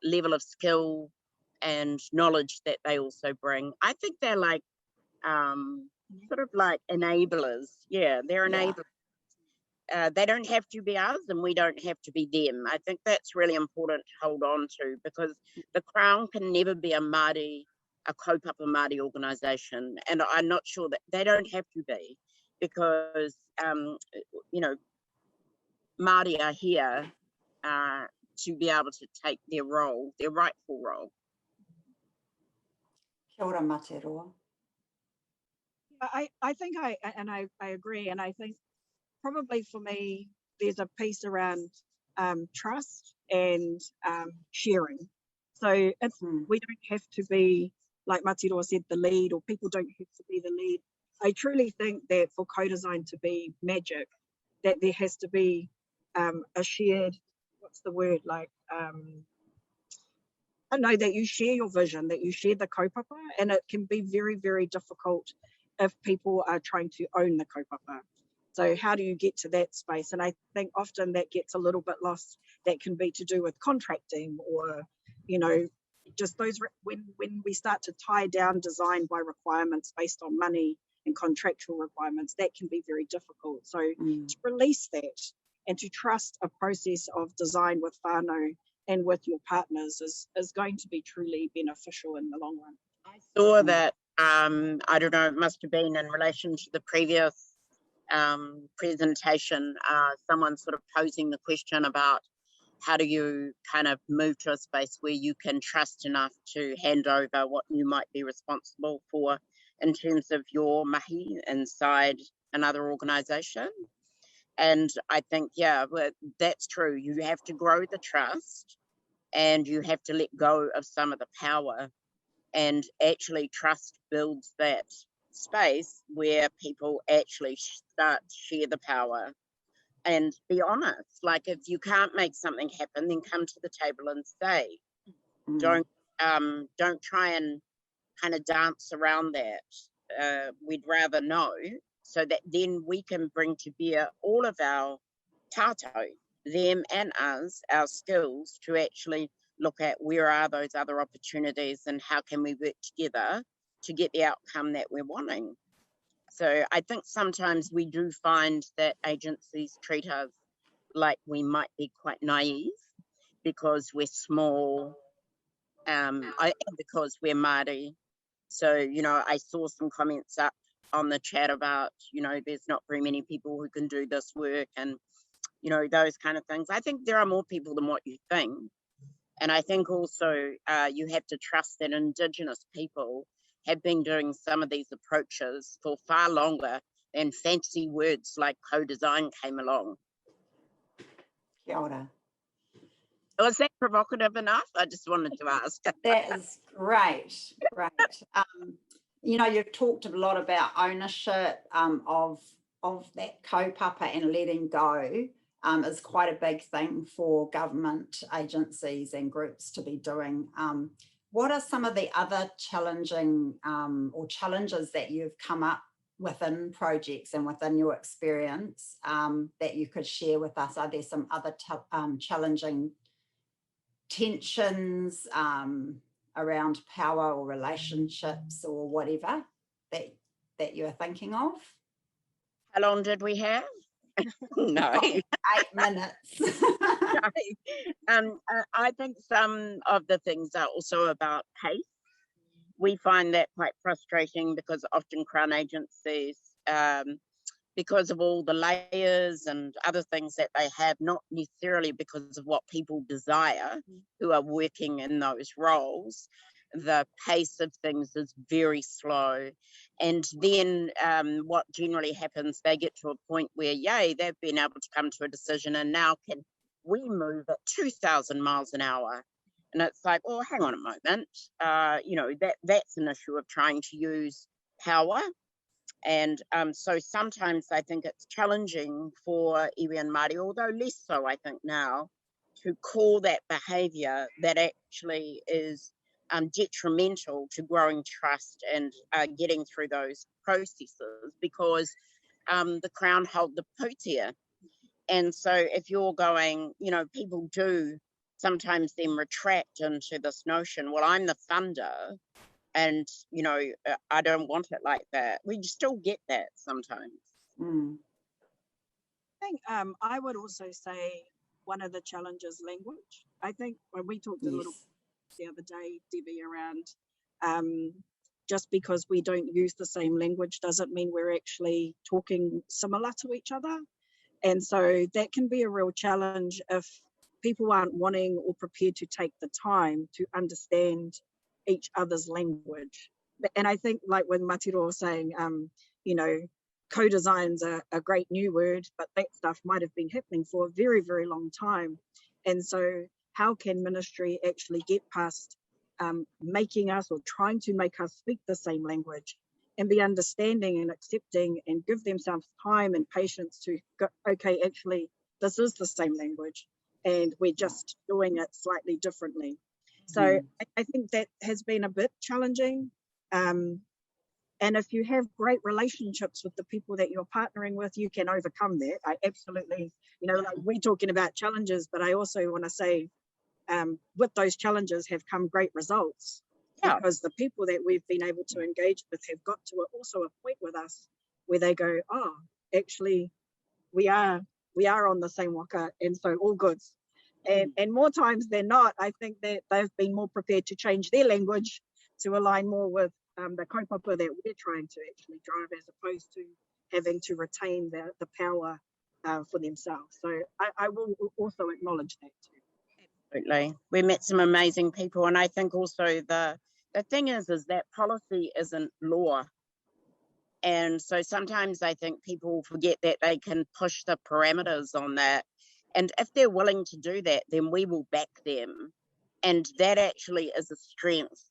level of skill and knowledge that they also bring. I think they're like sort of like enablers. Yeah, they're enablers. They don't have to be us and we don't have to be them. I think that's really important to hold on to, because the Crown can never be a kaupapa Māori organisation, and I'm not sure that they don't have to be. because, you know, Māori are here to be able to take their role, their rightful role. Kia ora, Materoa. I think I agree, and I think probably for me there's a piece around trust and sharing. So if we don't have to be, like Materoa said, the lead, or people don't have to be the lead. I truly think that for co-design to be magic, that there has to be a shared, what's the word, like I know that you share your vision, that you share the kaupapa, and it can be very, very difficult if people are trying to own the kaupapa. So how do you get to that space? And I think often that gets a little bit lost. That can be to do with contracting, or, you know, just those, when we start to tie down design by requirements based on money and contractual requirements, that can be very difficult. So to release that and to trust a process of design with whānau and with your partners is going to be truly beneficial in the long run. I saw that, I don't know, it must have been in relation to the previous presentation, someone sort of posing the question about how do you kind of move to a space where you can trust enough to hand over what you might be responsible for in terms of your mahi inside another organisation. And I think, yeah, well, that's true. You have to grow the trust and you have to let go of some of the power, and actually trust builds that space where people actually start to share the power and be honest. Like, if you can't make something happen, then come to the table and say, don't try and kind of dance around that. We'd rather know, so that then we can bring to bear all of our tātou, them and us, our skills, to actually look at where are those other opportunities and how can we work together to get the outcome that we're wanting. So I think sometimes we do find that agencies treat us like we might be quite naive because we're small, and because we're Māori. So, you know, I saw some comments up on the chat about, you know, there's not very many people who can do this work, and, you know, those kind of things. I think there are more people than what you think. And I think also you have to trust that Indigenous people have been doing some of these approaches for far longer than fancy words like co-design came along. Kia ora. Was that provocative enough? I just wanted to ask. That is great, great. You know, you've talked a lot about ownership of that kaupapa, and letting go is quite a big thing for government agencies and groups to be doing. What are some of the other challenging or challenges that you've come up within projects and within your experience that you could share with us? Are there some other challenging tensions around power or relationships or whatever that you're thinking of? How long did we have? No. 8 minutes. I think some of the things are also about pace. We find that quite frustrating because often Crown agencies, because of all the layers and other things that they have, not necessarily because of what people desire who are working in those roles, the pace of things is very slow. And then what generally happens, they get to a point where, yay, they've been able to come to a decision, and now can we move at 2,000 miles an hour? And it's like, oh, hang on a moment. You know, that's an issue of trying to use power. And so sometimes I think it's challenging for iwi and Māori, although less so, I think, now, to call that behaviour that actually is detrimental to growing trust and getting through those processes, because the Crown hold the pūtea. And so if you're going, you know, people do sometimes then retract into this notion, well, I'm the funder, and, you know, I don't want it like that. We still get that sometimes. I think I would also say one of the challenges, language. I think when we talked a little the other day, Debbie, around just because we don't use the same language doesn't mean we're actually talking similar to each other. And so that can be a real challenge if people aren't wanting or prepared to take the time to understand each other's language. And I think, like when Materoa was saying, you know, co-design's a great new word, but that stuff might have been happening for a very, very long time. And so how can ministry actually get past making us or trying to make us speak the same language and be understanding and accepting and give themselves time and patience to go, okay, actually, this is the same language and we're just doing it slightly differently. So I think that has been a bit challenging. And if you have great relationships with the people that you're partnering with, you can overcome that. I absolutely, you know, like we're talking about challenges, but I also want to say with those challenges have come great results, because the people that we've been able to engage with have got to also a point with us where they go, oh, actually, we are on the same waka, and so all goods. And more times than not, I think that they've been more prepared to change their language to align more with the kaupapa that we're trying to actually drive, as opposed to having to retain the power for themselves. So I will also acknowledge that too. Absolutely. We met some amazing people, and I think also the thing is that policy isn't law. And so sometimes I think people forget that they can push the parameters on that. And if they're willing to do that, then we will back them. And that actually is a strength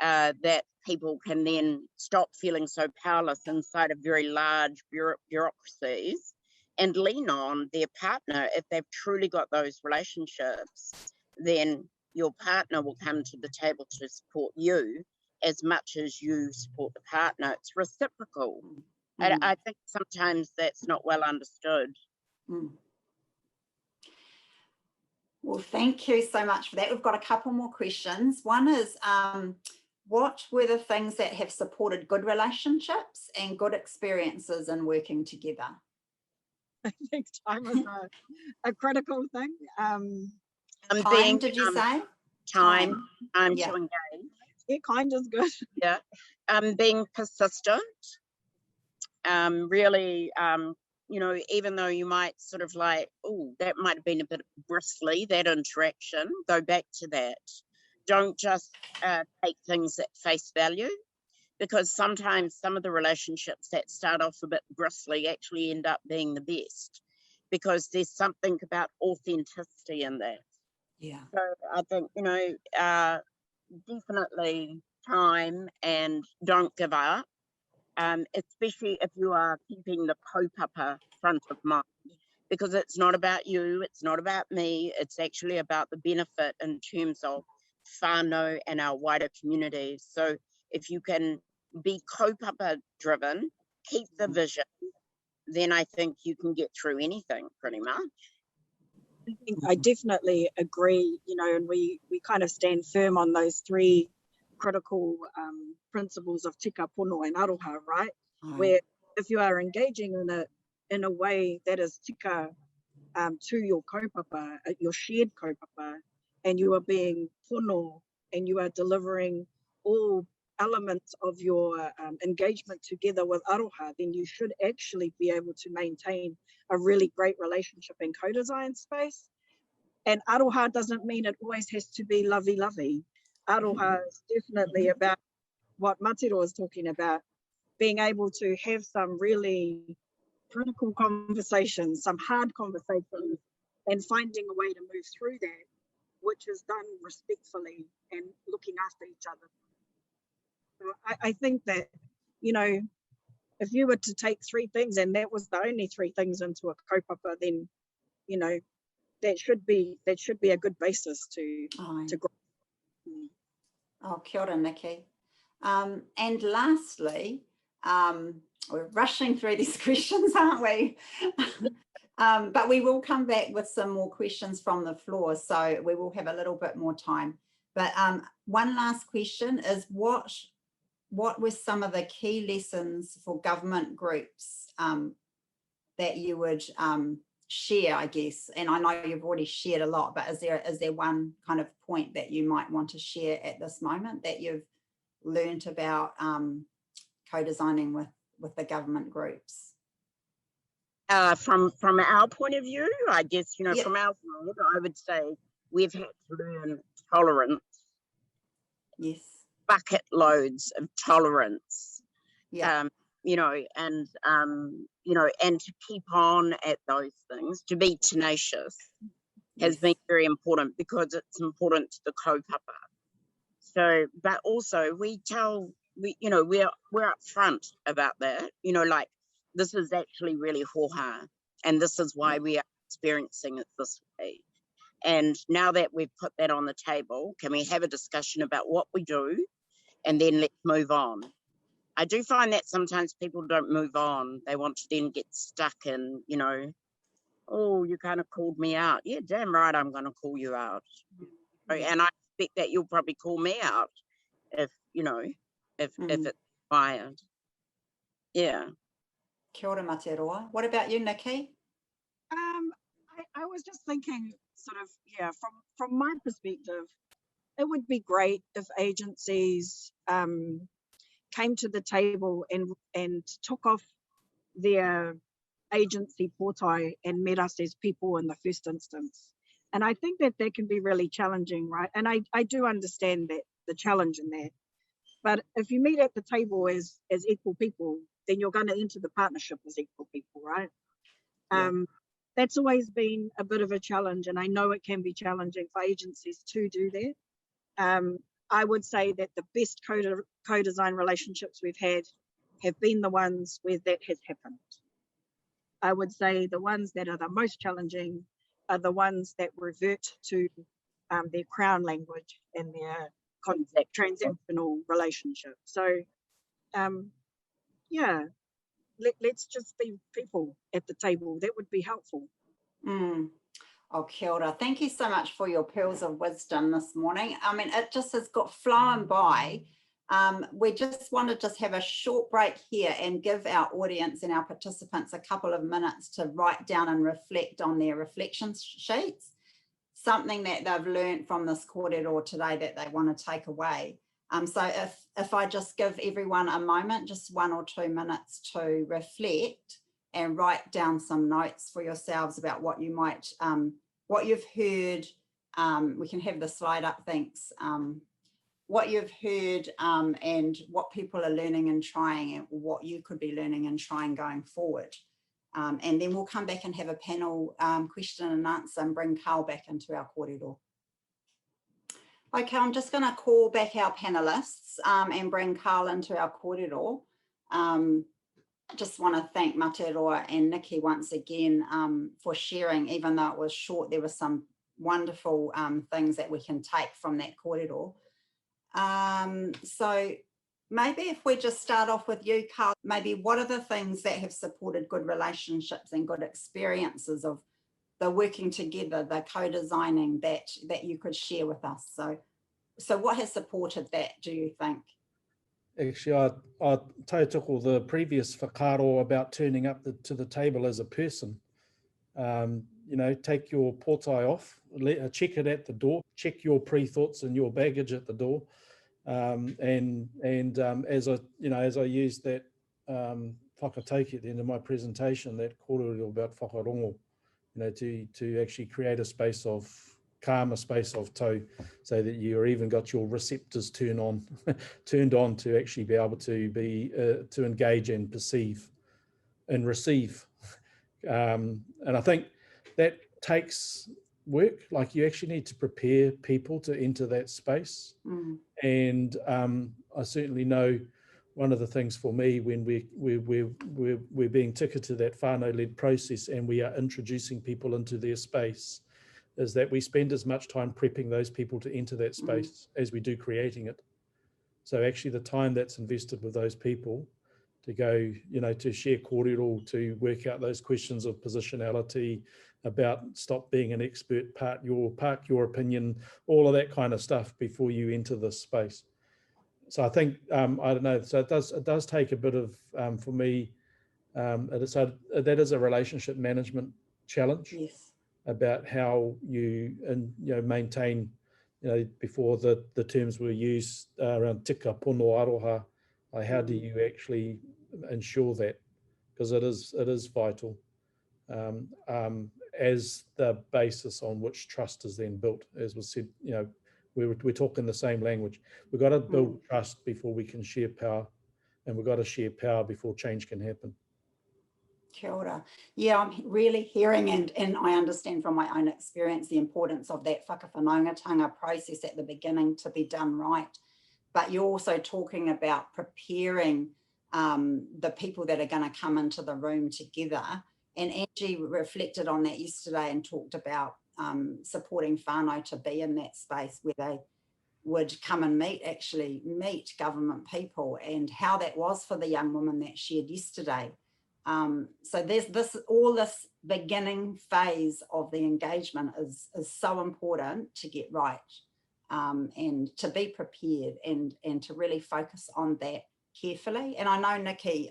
that people can then stop feeling so powerless inside of very large bureaucracies and lean on their partner. If they've truly got those relationships, then your partner will come to the table to support you as much as you support the partner. It's reciprocal. I think sometimes that's not well understood. Well, thank you so much for that. We've got a couple more questions. One is, what were the things that have supported good relationships and good experiences in working together? I think time is a critical thing. Time, did you say? Time. I'm to engage. Yeah, kind is good. Yeah. Being persistent. Really, you know, even though you might sort of like, oh, that might have been a bit bristly, that interaction, go back to that. Don't just take things at face value, because sometimes some of the relationships that start off a bit bristly actually end up being the best, because there's something about authenticity in that. Yeah. So I think, you know, definitely time, and don't give up, especially if you are keeping the kaupapa front of mind, because it's not about you, it's not about me, it's actually about the benefit in terms of whānau and our wider communities. So if you can be kaupapa driven, keep the vision, then I think you can get through anything pretty much. I definitely agree, you know, and we kind of stand firm on those three critical principles of tika, pono and aroha, right? Where if you are engaging in a way that is tika to your kaupapa, your shared kaupapa, and you are being pono and you are delivering all elements of your engagement together with aroha, then you should actually be able to maintain a really great relationship in co-design space. And aroha doesn't mean it always has to be lovey-lovey. Aroha is definitely about what Materoa is talking about, being able to have some really critical conversations, some hard conversations, and finding a way to move through that, which is done respectfully and looking after each other. So I think that, you know, if you were to take three things and that was the only three things into a kaupapa, then, you know, that should be a good basis to grow. Oh, kia ora, Nikki. And lastly, we're rushing through these questions, aren't we? But we will come back with some more questions from the floor, so we will have a little bit more time. But one last question is, what were some of the key lessons for government groups that you would share, I guess? And I know you've already shared a lot, but is there one kind of point that you might want to share at this moment that you've learnt about co-designing with the government groups? From our point of view, I guess, you know, Yep. from our side, I would say we've had to learn tolerance, Yes. bucket loads of tolerance, Yeah. you know, and, you know, and to keep on at those things, to be tenacious has Yes. been very important, because it's important to the kaupapa. So, but also we you know, we're upfront about that, you know, like, this is actually really hoha, and this is why we are experiencing it this way. And now that we've put that on the table, can we have a discussion about what we do, and then let's move on. I do find that sometimes people don't move on. They want to then get stuck in, you know, oh, you kind of called me out. Yeah, damn right, I'm going to call you out. And I expect that you'll probably call me out if, you know, if it's required. Yeah. Kia ora, Materoa. What about you, Nikki? I was just thinking, sort of, yeah, from my perspective, it would be great if agencies came to the table and took off their agency portai and met us as people in the first instance. And I think that can be really challenging, right? And I do understand that, the challenge in that. But if you meet at the table as equal people, then you're going to enter the partnership as equal people, right? Yeah. That's always been a bit of a challenge, and I know it can be challenging for agencies to do that. I would say that the best co-design relationships we've had have been the ones where that has happened. I would say the ones that are the most challenging are the ones that revert to their crown language and their transactional relationship. So, yeah, let's just be people at the table. That would be helpful. Oh, kia ora. Thank you so much for your pearls of wisdom this morning. I mean, it just has got flown by. We just want to just have a short break here and give our audience and our participants a couple of minutes to write down and reflect on their reflection sheets, something that they've learned from this kōrero today that they want to take away. So if I just give everyone a moment, just 1 or 2 minutes to reflect and write down some notes for yourselves about what you might, what you've heard. We can have the slide up, thanks. What you've heard and what people are learning and trying, and what you could be learning and trying going forward. And then we'll come back and have a panel question and answer and bring Karl back into our kōrero. Okay, I'm just going to call back our panelists and bring Karl into our kōrero. Just want to thank Materoa and Nikki once again for sharing. Even though it was short, there were some wonderful things that we can take from that kōrero. So maybe if we just start off with you, Karl, maybe what are the things that have supported good relationships and good experiences of the working together, the co-designing that you could share with us? So what has supported that, do you think? Actually, I tautoko the previous whakaaro about turning up to the table as a person. You know, take your portai off, check it at the door, check your pre-thoughts and your baggage at the door. As I used that whakataiki at the end of my presentation, that kōrero about whakarongo, you know, to actually create a space of calm, a space of tau, so that you're even got your receptors turned on to actually be able to be to engage and perceive and receive. And I think that takes work. Like, you actually need to prepare people to enter that space. And I certainly know one of the things for me when we're being ticketed to that whānau-led process and we are introducing people into their space, is that we spend as much time prepping those people to enter that space as we do creating it. So actually the time that's invested with those people to go, you know, to share kōrero, to work out those questions of positionality, about stop being an expert, park your opinion, all of that kind of stuff before you enter this space. So I think, I don't know, so it does take a bit of, for me, so that is a relationship management challenge. Yes. About how you maintain before the terms were used around tika, pono, aroha, how do you actually ensure that? Because it is vital as the basis on which trust is then built. As was said, we're talking the same language. We've got to build trust before we can share power, and we've got to share power before change can happen. Kia ora. Yeah, I'm really hearing and I understand from my own experience the importance of that whakawhanaungatanga process at the beginning to be done right. But you're also talking about preparing the people that are going to come into the room together. And Angie reflected on that yesterday and talked about supporting whānau to be in that space where they would come and meet government people, and how that was for the young woman that shared yesterday. So there's all this beginning phase of the engagement is so important to get right, and to be prepared and to really focus on that carefully. And I know, Nikki,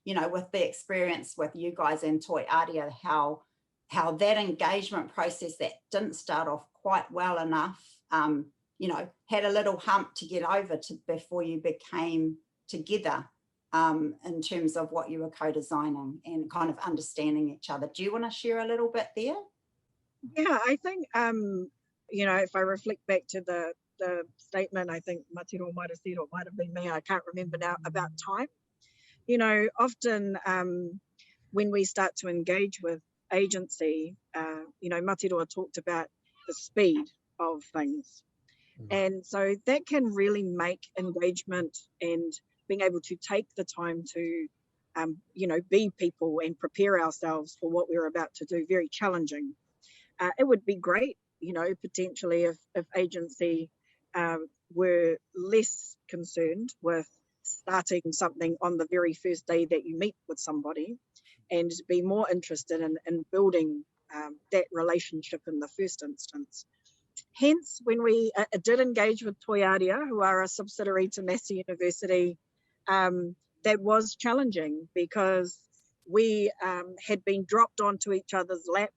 with the experience with you guys in Toiaria, how that engagement process that didn't start off quite well enough, had a little hump to get over before you became together. In terms of what you were co-designing and kind of understanding each other. Do you want to share a little bit there? Yeah, I think, if I reflect back to the statement, I think Materoa might have said, or it might have been me, I can't remember now, about time. Often when we start to engage with agency, Materoa talked about the speed of things. And so that can really make engagement and being able to take the time to, be people and prepare ourselves for what we're about to do very challenging. It would be great, potentially if agency were less concerned with starting something on the very first day that you meet with somebody, and be more interested in building that relationship in the first instance. Hence, when we did engage with Toiaria, who are a subsidiary to Massey University, that was challenging because we had been dropped onto each other's lap,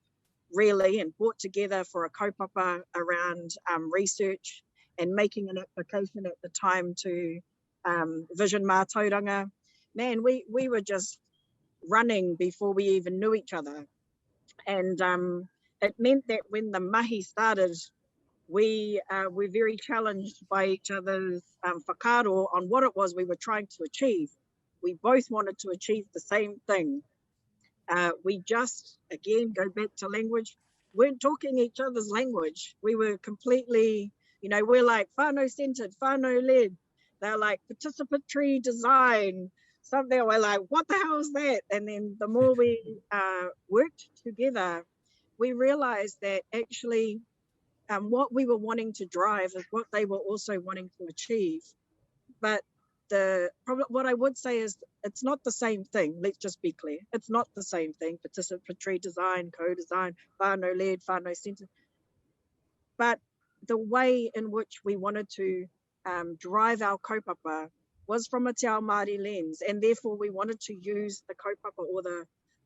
really, and brought together for a kaupapa around research and making an application at the time to Vision Mātauranga. Man, we were just running before we even knew each other. And it meant that when the mahi started, we were very challenged by each other's whakaaro on what it was we were trying to achieve. We both wanted to achieve the same thing. We just, again, go back to language, weren't talking each other's language. We were completely, we're like whānau-centered, whānau-led. They're like participatory design, something. We're like, what the hell is that? And then the more we worked together, we realized that actually what we were wanting to drive is what they were also wanting to achieve. But what I would say is it's not the same thing. Let's just be clear. It's not the same thing. Participatory design, co-design, whānau-led, whānau-centered. But the way in which we wanted to drive our kaupapa was from a Te Ao Māori lens, and therefore we wanted to use the kaupapa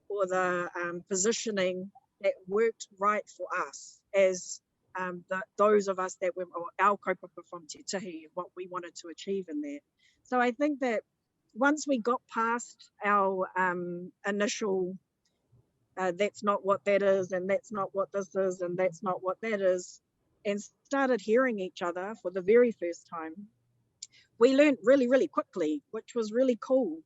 or the positioning that worked right for us as those of us that were our kaupapa from Te Tihi, what we wanted to achieve in there. So I think that once we got past our initial, that's not what that is, and that's not what this is, and that's not what that is, and started hearing each other for the very first time, we learned really, really quickly, which was really cool,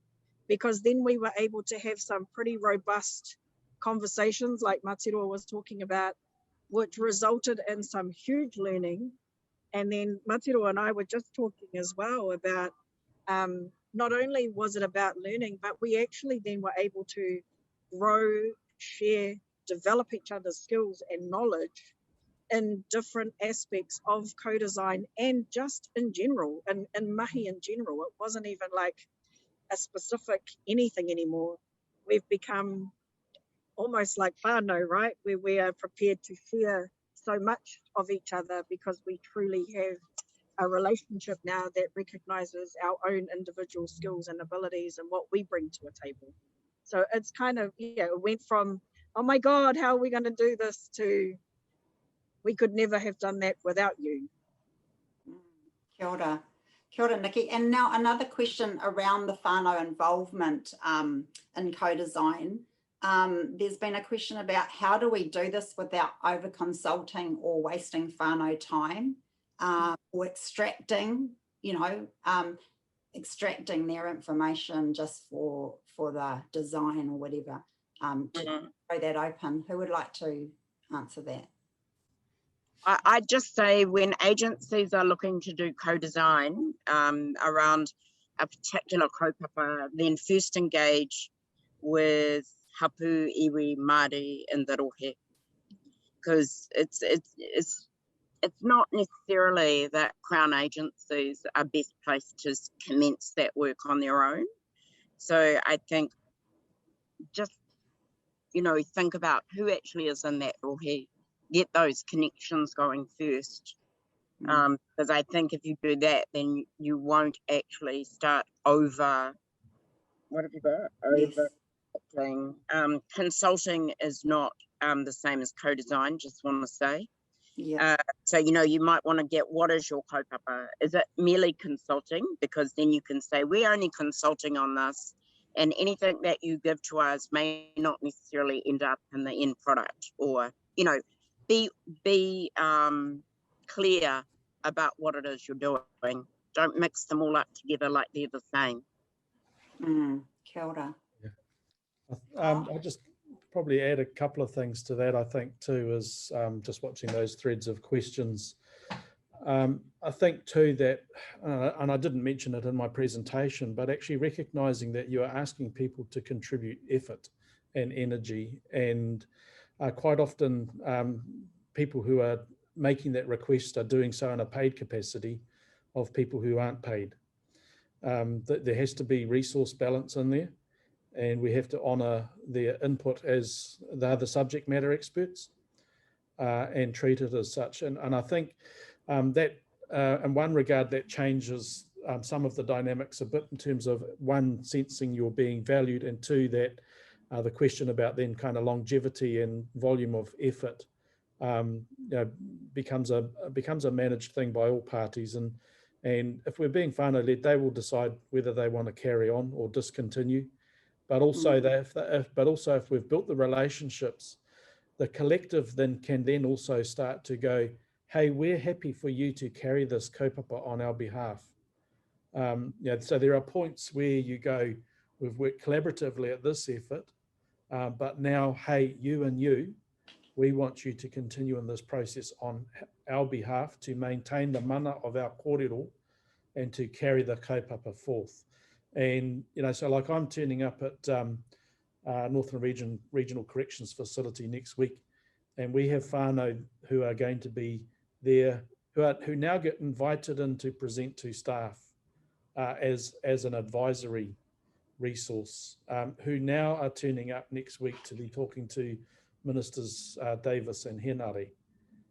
because then we were able to have some pretty robust conversations like Materoa was talking about, which resulted in some huge learning. And then Materoa and I were just talking as well about not only was it about learning, but we actually then were able to grow, share, develop each other's skills and knowledge in different aspects of co-design and just in general, and mahi in general. It wasn't even like a specific anything anymore. We've become almost like whānau, right? Where we are prepared to share so much of each other because we truly have a relationship now that recognizes our own individual skills and abilities and what we bring to a table. So it's kind of, it went from, oh my God, how are we going to do this, to we could never have done that without you. Kia ora. Kia ora, Nikki. And now another question around the whānau involvement in co-design. There's been a question about how do we do this without over-consulting or wasting whānau time or extracting, extracting their information just for the design or whatever. To throw that open. Who would like to answer that? I'd just say when agencies are looking to do co-design around a particular kaupapa, then first engage with hapu, iwi, Māori in the rohe. Because it's not necessarily that Crown agencies are best placed to commence that work on their own. So I think just, think about who actually is in that rohe. Get those connections going first. Because I think if you do that, then you won't actually start over, what have you got? Over consulting is not the same as co-design, just want to say. Yeah. So, you might want to get, what is your kaupapa? Is it merely consulting? Because then you can say, we're only consulting on this, and anything that you give to us may not necessarily end up in the end product, or, be clear about what it is you're doing. Don't mix them all up together like they're the same. Kia ora. I'll just probably add a couple of things to that, I think, too, is just watching those threads of questions. I think, too, that, and I didn't mention it in my presentation, but actually recognising that you are asking people to contribute effort and energy, and quite often people who are making that request are doing so in a paid capacity of people who aren't paid. There has to be resource balance in there, and we have to honour their input as they're the subject matter experts and treat it as such. And I think that in one regard that changes some of the dynamics a bit in terms of, one, sensing you're being valued, and two, that the question about then kind of longevity and volume of effort becomes a managed thing by all parties. And if we're being whānau led, they will decide whether they want to carry on or discontinue. But also, if we've built the relationships, the collective then can then also start to go, hey, we're happy for you to carry this kaupapa on our behalf. So there are points where you go, we've worked collaboratively at this effort, but now, hey, we want you to continue in this process on our behalf to maintain the mana of our kōrero and to carry the kaupapa forth. And, so like I'm turning up at Northern Regional Corrections Facility next week, and we have whānau who are going to be there, who now get invited in to present to staff as an advisory resource, who now are turning up next week to be talking to Ministers Davis and Henare.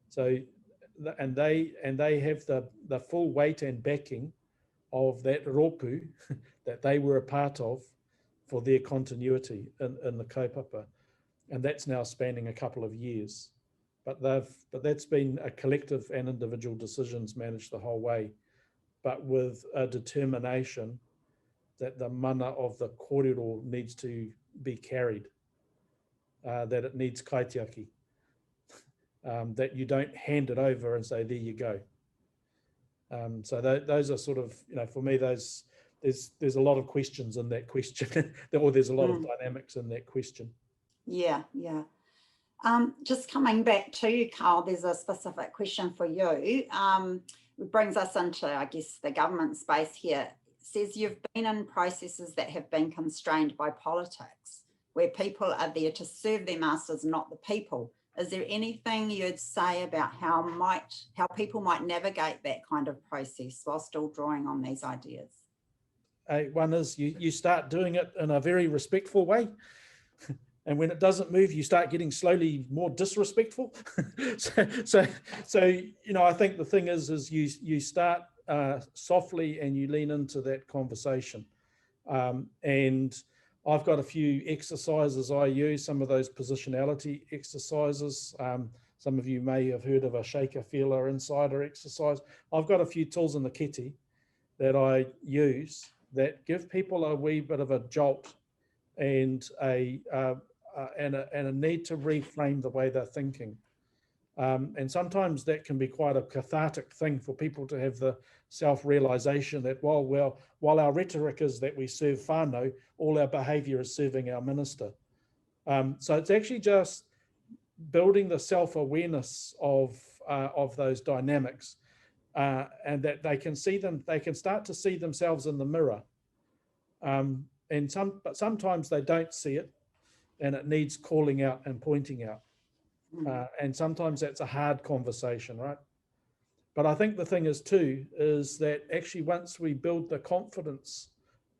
So, and they have the full weight and backing of that ropu that they were a part of for their continuity in the kaupapa, and that's now spanning a couple of years. But that's been a collective and individual decisions managed the whole way, but with a determination that the mana of the kōrero needs to be carried, that it needs kaitiaki, that you don't hand it over and say, there you go. So those are sort of, for me, there's a lot of questions in that question, or there's a lot of dynamics in that question. Yeah. Just coming back to you, Karl, there's a specific question for you. It brings us into, I guess, the government space here. It says you've been in processes that have been constrained by politics, where people are there to serve their masters, not the people. Is there anything you'd say about how people might navigate that kind of process while still drawing on these ideas? One is you start doing it in a very respectful way. And when it doesn't move, you start getting slowly more disrespectful. so I think the thing is you start softly and you lean into that conversation. And I've got a few exercises I use, some of those positionality exercises, Some of you may have heard of a shaker feeler insider exercise. I've got a few tools in the kitty that I use that give people a wee bit of a jolt and a need to reframe the way they're thinking. And sometimes that can be quite a cathartic thing for people to have the self-realization that, while our rhetoric is that we serve whānau, all our behavior is serving our minister. So it's actually just building the self-awareness of those dynamics, and that they can start to see themselves in the mirror. But sometimes they don't see it, and it needs calling out and pointing out. And sometimes that's a hard conversation, right? But I think the thing is that actually once we build the confidence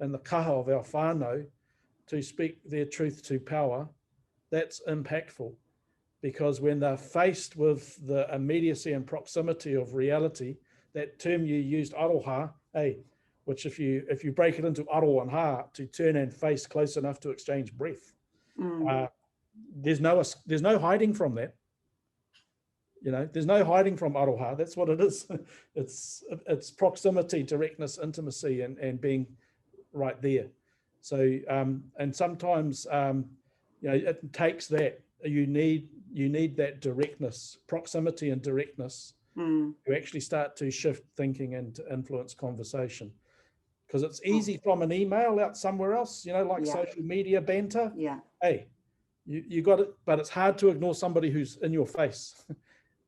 and the kaha of our whānau to speak their truth to power, that's impactful. Because when they're faced with the immediacy and proximity of reality, that term you used, aroha, which if you break it into aro and ha, to turn and face close enough to exchange breath, there's no hiding from that. There's no hiding from aroha. That's what it is. It's proximity, directness, intimacy, and being right there. So and sometimes it takes that. You need that directness, proximity and directness to actually start to shift thinking and to influence conversation. Because it's easy from an email out somewhere else, social media banter. Hey, you got it, but it's hard to ignore somebody who's in your face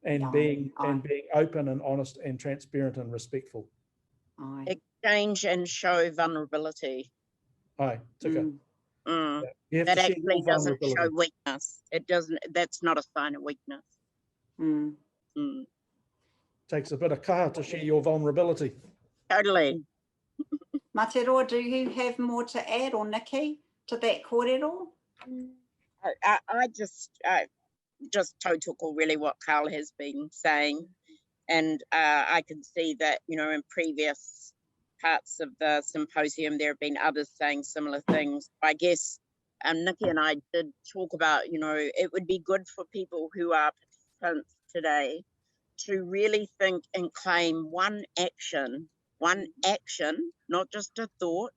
and being open and honest and transparent and respectful. Exchange and show vulnerability. Aye, Tika. That actually doesn't show weakness. It doesn't. That's not a sign of weakness. Takes a bit of kaha to share your vulnerability. Totally. Materoa, do you have more to add, or Nikki, to that kōrero? I just tautoko really what Karl has been saying, and I can see that in previous parts of the symposium there have been others saying similar things. I guess Nikki and I did talk about it would be good for people who are participants today to really think and claim one action, not just a thought,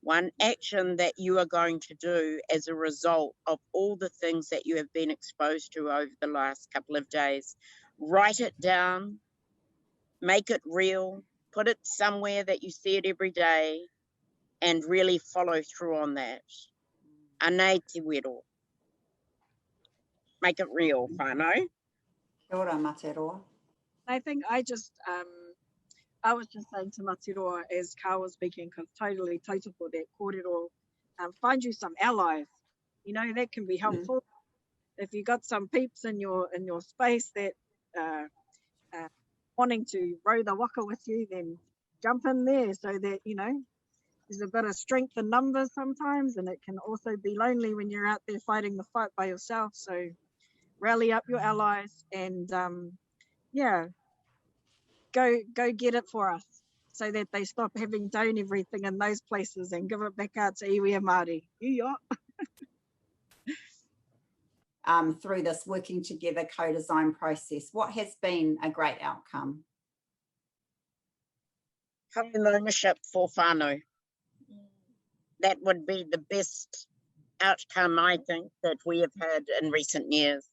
one action that you are going to do as a result of all the things that you have been exposed to over the last couple of days. Write it down, make it real, put it somewhere that you see it every day, and really follow through on that. Anei te wero. Make it real, whānau. Kia ora, Materoa. I think I was just saying to Materoa as Karl was speaking, because totally tautoko that kōrero, find you some allies. That can be helpful. If you got some peeps in your space that wanting to row the waka with you, then jump in there so that there's a bit of strength in numbers sometimes, and it can also be lonely when you're out there fighting the fight by yourself. So rally up your allies and go get it for us, so that they stop having down everything in those places and give it back out to iwi Māori. Through this working together co-design process, what has been a great outcome? Having ownership for whānau. That would be the best outcome, I think, that we have had in recent years.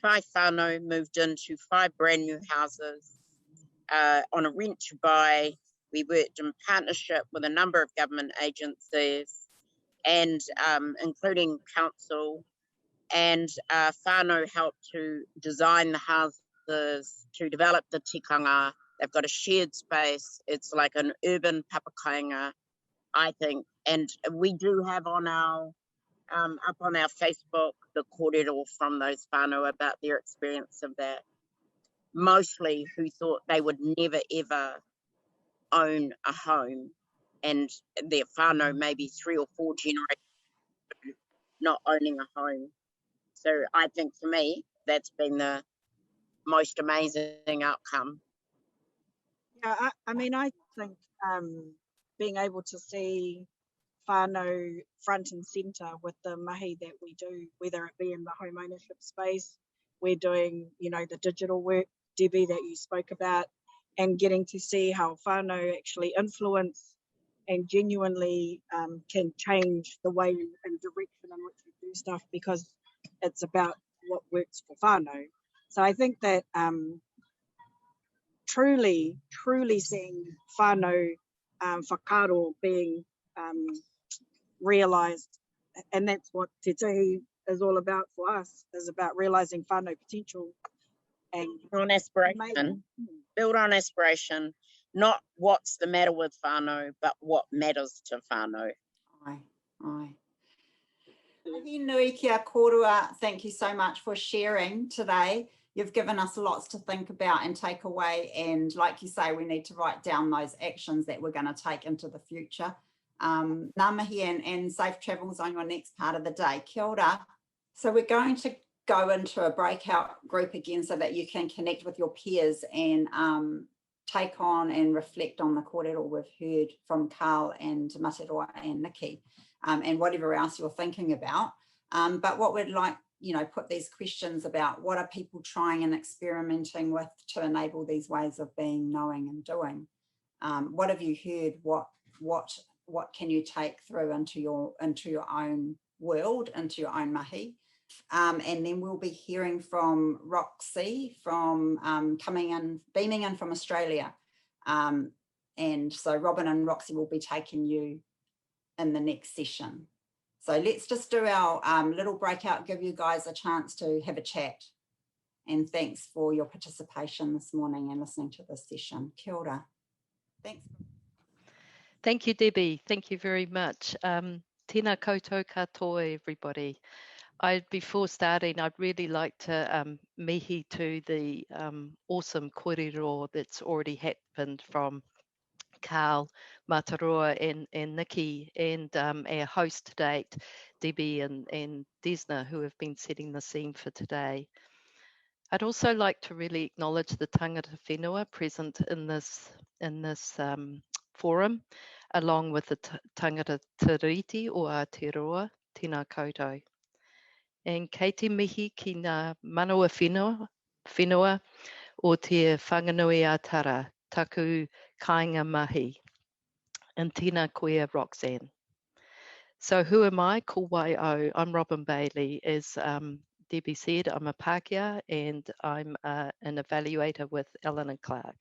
5 whānau moved into 5 brand new houses on a rent to buy. We worked in partnership with a number of government agencies, and including council, and whānau helped to design the houses, to develop the tikanga. They've got a shared space. It's like an urban papakainga, I think. And we do have on our up on our Facebook the kōrero from those whānau about their experience of that. Mostly who thought they would never ever own a home, and their whānau maybe 3 or 4 generations not owning a home. So I think for me, that's been the most amazing outcome. Yeah, I mean, I think being able to see whānau front and centre with the mahi that we do, whether it be in the home ownership space we're doing, you know, the digital work, Debbie, that you spoke about, and getting to see how whānau actually influence and genuinely can change the way and direction in which we do stuff, because it's about what works for whānau. So I think that truly seeing whānau whakaaro being realised, and that's what Te Tahi is all about for us, is about realising whānau potential. And on aspiration, build on aspiration, not what's the matter with whānau, but what matters to whānau. Aye. Hi nui kia kōrero. Thank you so much for sharing today. You've given us lots to think about and take away, and like you say, we need to write down those actions that we're going to take into the future. Ngā mihi and safe travels on your next part of the day. Kia ora. So we're going to go into a breakout group again so that you can connect with your peers and take on and reflect on the kōrero we've heard from Karl and Materoa and Nikki, and whatever else you're thinking about. But what we'd like, you know, put these questions about what are people trying and experimenting with to enable these ways of being, knowing and doing. What have you heard? What can you take through into your own world, into your own mahi? And then we'll be hearing from Roxy from beaming in from Australia. And so Robin and Roxy will be taking you in the next session. So let's just do our little breakout, give you guys a chance to have a chat. And thanks for your participation this morning and listening to this session. Kia ora. Thanks. Thank you, Debbie. Thank you very much. Tēnā koutou katoa, everybody. Before starting, I'd really like to mihi to the awesome kōrero that's already happened from Karl, Materoa and Nikki, and our host to date, Debbie and Desna, who have been setting the scene for today. I'd also like to really acknowledge the Tāngata whenua present in this forum, along with the Tāngata Tiriti o Aotearoa, tēnā koutou. And kei te mihi ki ngā manawa whenua o te whanganui ātara, taku kāinga mahi. And tēnā koe Roxanne. So who am I? Ko Wai'o. I'm Robin Bailey. As Debbie said, I'm a Pākehā and I'm an evaluator with Allen & Clark.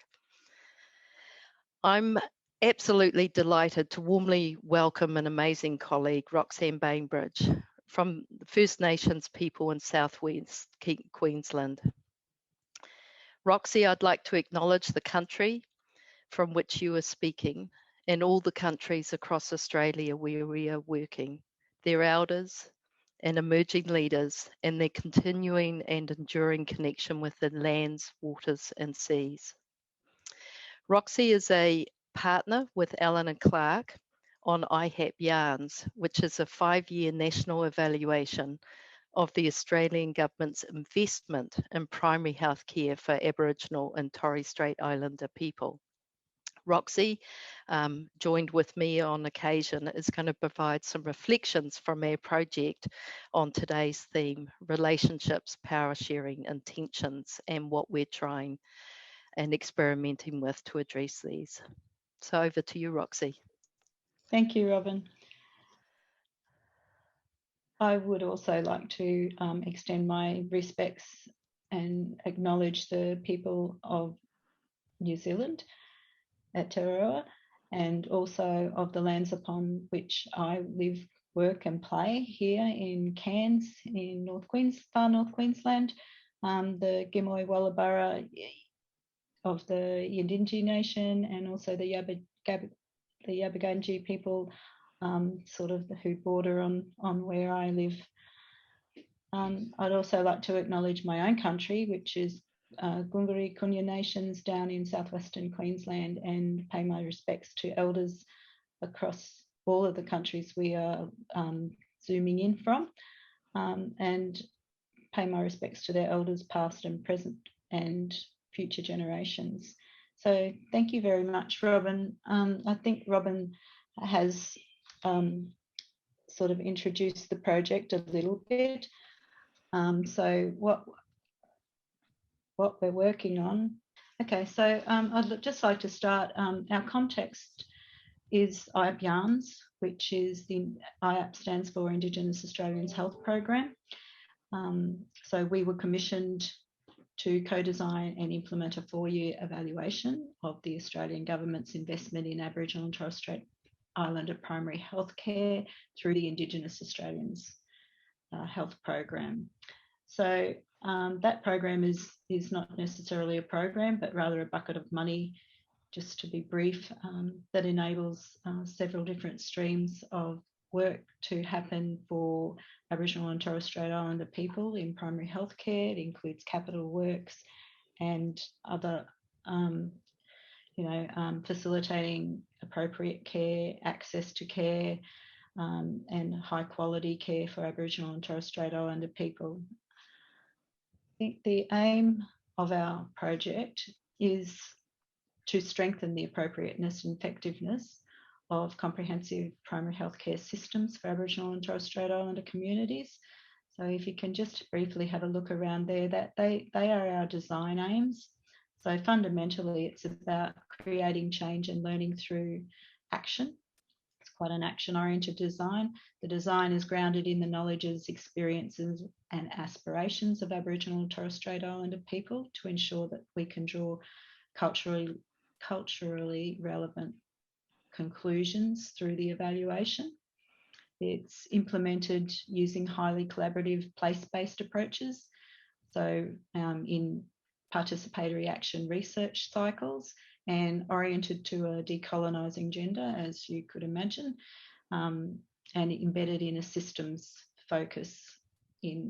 I'm absolutely delighted to warmly welcome an amazing colleague, Roxanne Bainbridge, from the First Nations people in Southwest Queensland. Roxy, I'd like to acknowledge the country from which you are speaking and all the countries across Australia where we are working, their elders and emerging leaders and their continuing and enduring connection with the lands, waters and seas. Roxy is a partner with Allen & Clark on IHAP Yarns, which is a 5-year national evaluation of the Australian government's investment in primary health care for Aboriginal and Torres Strait Islander people. Roxy, joined with me on occasion, is going to provide some reflections from our project on today's theme, relationships, power sharing, intentions, and what we're trying and experimenting with to address these. So over to you, Roxy. Thank you, Robin. I would also like to extend my respects and acknowledge the people of New Zealand at Aotearoa, and also of the lands upon which I live, work and play here in Cairns in far North Queensland, the Gimoy Wallabara of the Yindinji Nation, and also the Yabaganji people, sort of who border on where I live. I'd also like to acknowledge my own country, which is Gungari Kunya Nations down in southwestern Queensland, and pay my respects to elders across all of the countries we are zooming in from, and pay my respects to their elders past and present and future generations. So thank you very much, Robin. I think Robin has sort of introduced the project a little bit. So what what we're working on. Okay, so I'd just like to start. Our context is IPANZ, which is the IAP stands for Indigenous Australians Health Program. So we were commissioned to co-design and implement a 4-year evaluation of the Australian government's investment in Aboriginal and Torres Strait Islander primary health care through the Indigenous Australians Health Program. So that program is not necessarily a program, but rather a bucket of money, just to be brief, that enables several different streams of work to happen for Aboriginal and Torres Strait Islander people in primary health care. It includes capital works and other, facilitating appropriate care, access to care, and high quality care for Aboriginal and Torres Strait Islander people. I think the aim of our project is to strengthen the appropriateness and effectiveness of comprehensive primary healthcare systems for Aboriginal and Torres Strait Islander communities. So if you can just briefly have a look around there, that they are our design aims. So fundamentally, it's about creating change and learning through action. It's quite an action-oriented design. The design is grounded in the knowledges, experiences, and aspirations of Aboriginal and Torres Strait Islander people to ensure that we can draw culturally relevant conclusions through the evaluation. It's implemented using highly collaborative place-based approaches. So in participatory action research cycles and oriented to a decolonising gender, as you could imagine, and embedded in a systems focus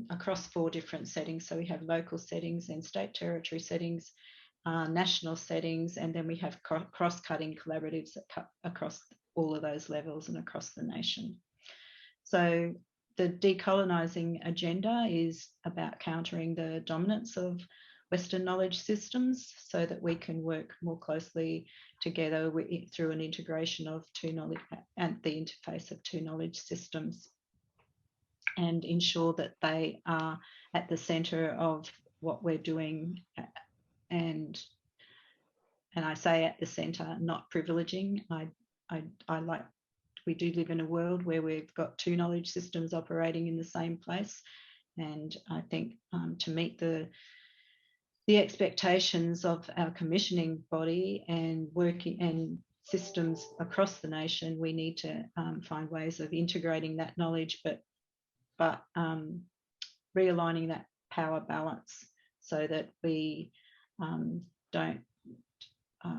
across 4 different settings. So we have local settings and state territory settings, national settings, and then we have cross-cutting collaboratives that cut across all of those levels and across the nation. So the decolonising agenda is about countering the dominance of Western knowledge systems so that we can work more closely together through an integration of 2 knowledge and the interface of 2 knowledge systems, and ensure that they are at the centre of what we're doing. And I say at the centre, not privileging. I like, we do live in a world where we've got 2 knowledge systems operating in the same place, and I think to meet the expectations of our commissioning body and working and systems across the nation, we need to find ways of integrating that knowledge, but realigning that power balance so that we don't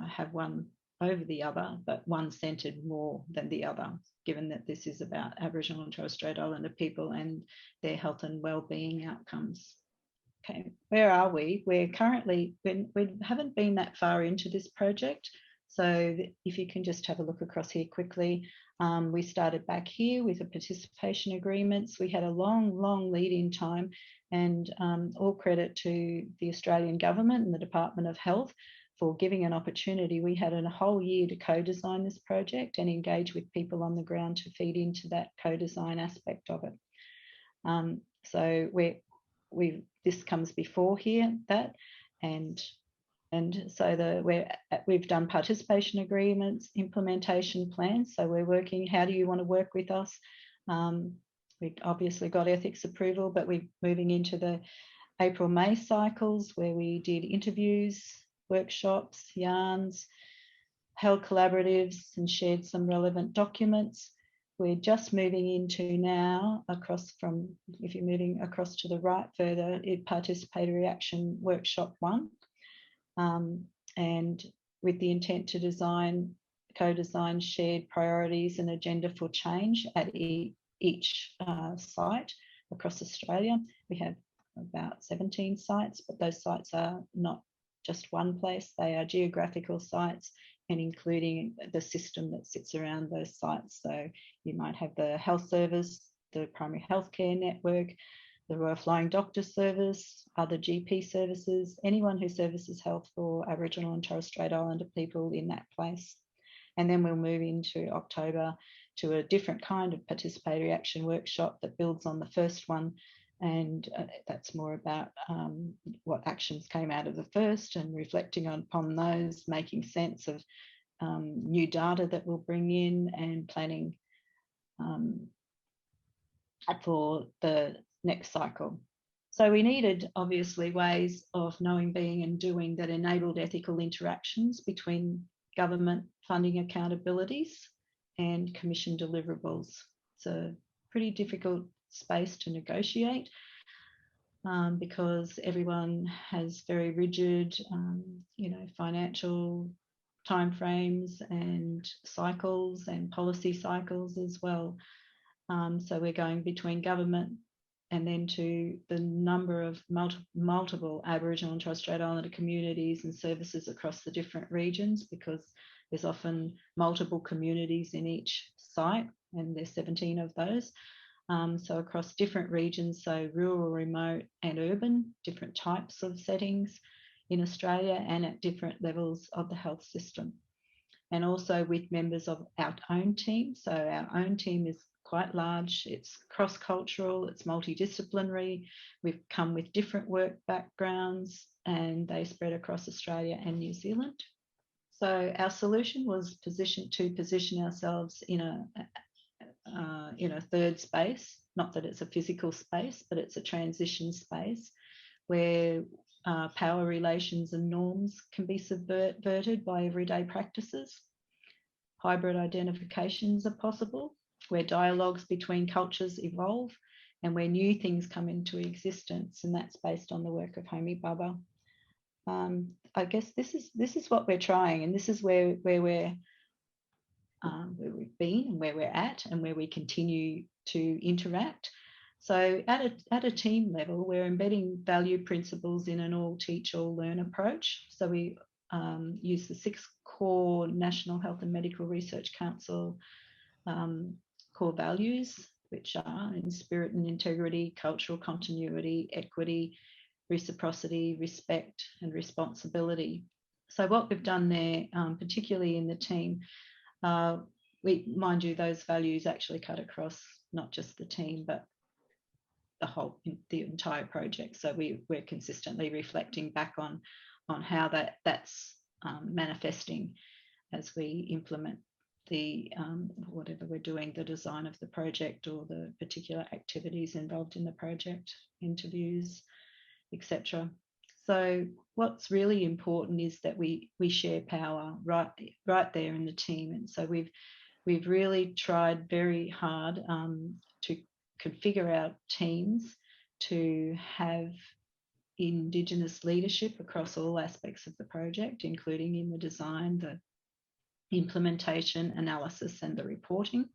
have one over the other, but one centred more than the other, given that this is about Aboriginal and Torres Strait Islander people and their health and wellbeing outcomes. Okay, where are we? We're currently, we haven't been that far into this project. So if you can just have a look across here quickly, we started back here with the participation agreements. We had a long lead-in time, and all credit to the Australian government and the Department of Health for giving an opportunity. We had a whole year to co-design this project and engage with people on the ground to feed into that co-design aspect of it. So this comes before here, that, and so we've done participation agreements, implementation plans. So we're working, how do you want to work with us? We obviously got ethics approval, but we're moving into the April-May cycles where we did interviews, workshops, yarns, held collaboratives and shared some relevant documents. We're just moving into now across from, if you're moving across to the right further, participatory action workshop 1. And with the intent to co-design shared priorities and agenda for change at each site across Australia. We have about 17 sites, but those sites are not just one place, they are geographical sites and including the system that sits around those sites. So you might have the health service, the primary healthcare network, the Royal Flying Doctor Service, other GP services, anyone who services health for Aboriginal and Torres Strait Islander people in that place. And then we'll move into October to a different kind of participatory action workshop that builds on the first one, And that's more about what actions came out of the first and reflecting upon those, making sense of new data that we'll bring in and planning for the next cycle. So we needed obviously ways of knowing, being and doing that enabled ethical interactions between government funding accountabilities and commission deliverables. It's a pretty difficult space to negotiate because everyone has very rigid, financial timeframes and cycles and policy cycles as well. So we're going between government and then to the number of multiple Aboriginal and Torres Strait Islander communities and services across the different regions, because there's often multiple communities in each site, and there's 17 of those. So across different regions, so rural, remote and urban, different types of settings in Australia and at different levels of the health system. And also with members of our own team. So our own team is quite large, it's cross-cultural, it's multidisciplinary. We've come with different work backgrounds and they spread across Australia and New Zealand. So our solution was to position ourselves in a third space, not that it's a physical space, but it's a transition space where power relations and norms can be subverted by everyday practices. Hybrid identifications are possible, where dialogues between cultures evolve and where new things come into existence, and that's based on the work of Homi Bhabha. I guess this is what we're trying, and this is where we've been and where we're at and where we continue to interact. So at a team level, we're embedding value principles in an all teach, all learn approach. So we use the 6 core National Health and Medical Research Council core values, which are in spirit and integrity, cultural continuity, equity, reciprocity, respect and responsibility. So what we've done there, particularly in the team, mind you, those values actually cut across not just the team, but the entire project. So we're consistently reflecting back on how that's manifesting as we implement the whatever we're doing, the design of the project or the particular activities involved in the project, interviews, etc. So what's really important is that we share power right there in the team, and so we've really tried very hard to configure our teams to have Indigenous leadership across all aspects of the project, including in the design, the implementation, analysis and the reporting.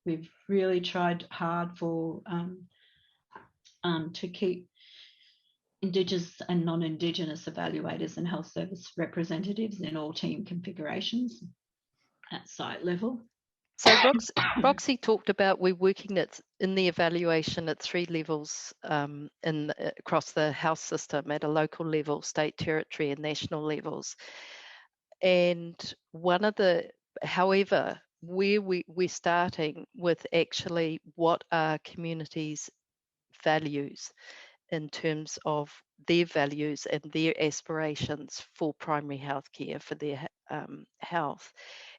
We've really tried hard for to keep Indigenous and non-Indigenous evaluators and health service representatives in all team configurations at site level. So Roxy talked about we're working in the evaluation at 3 levels across the health system, at a local level, state, territory and national levels. And however, where we're starting with actually what are communities' values in terms of their values and their aspirations for primary health care, for their health.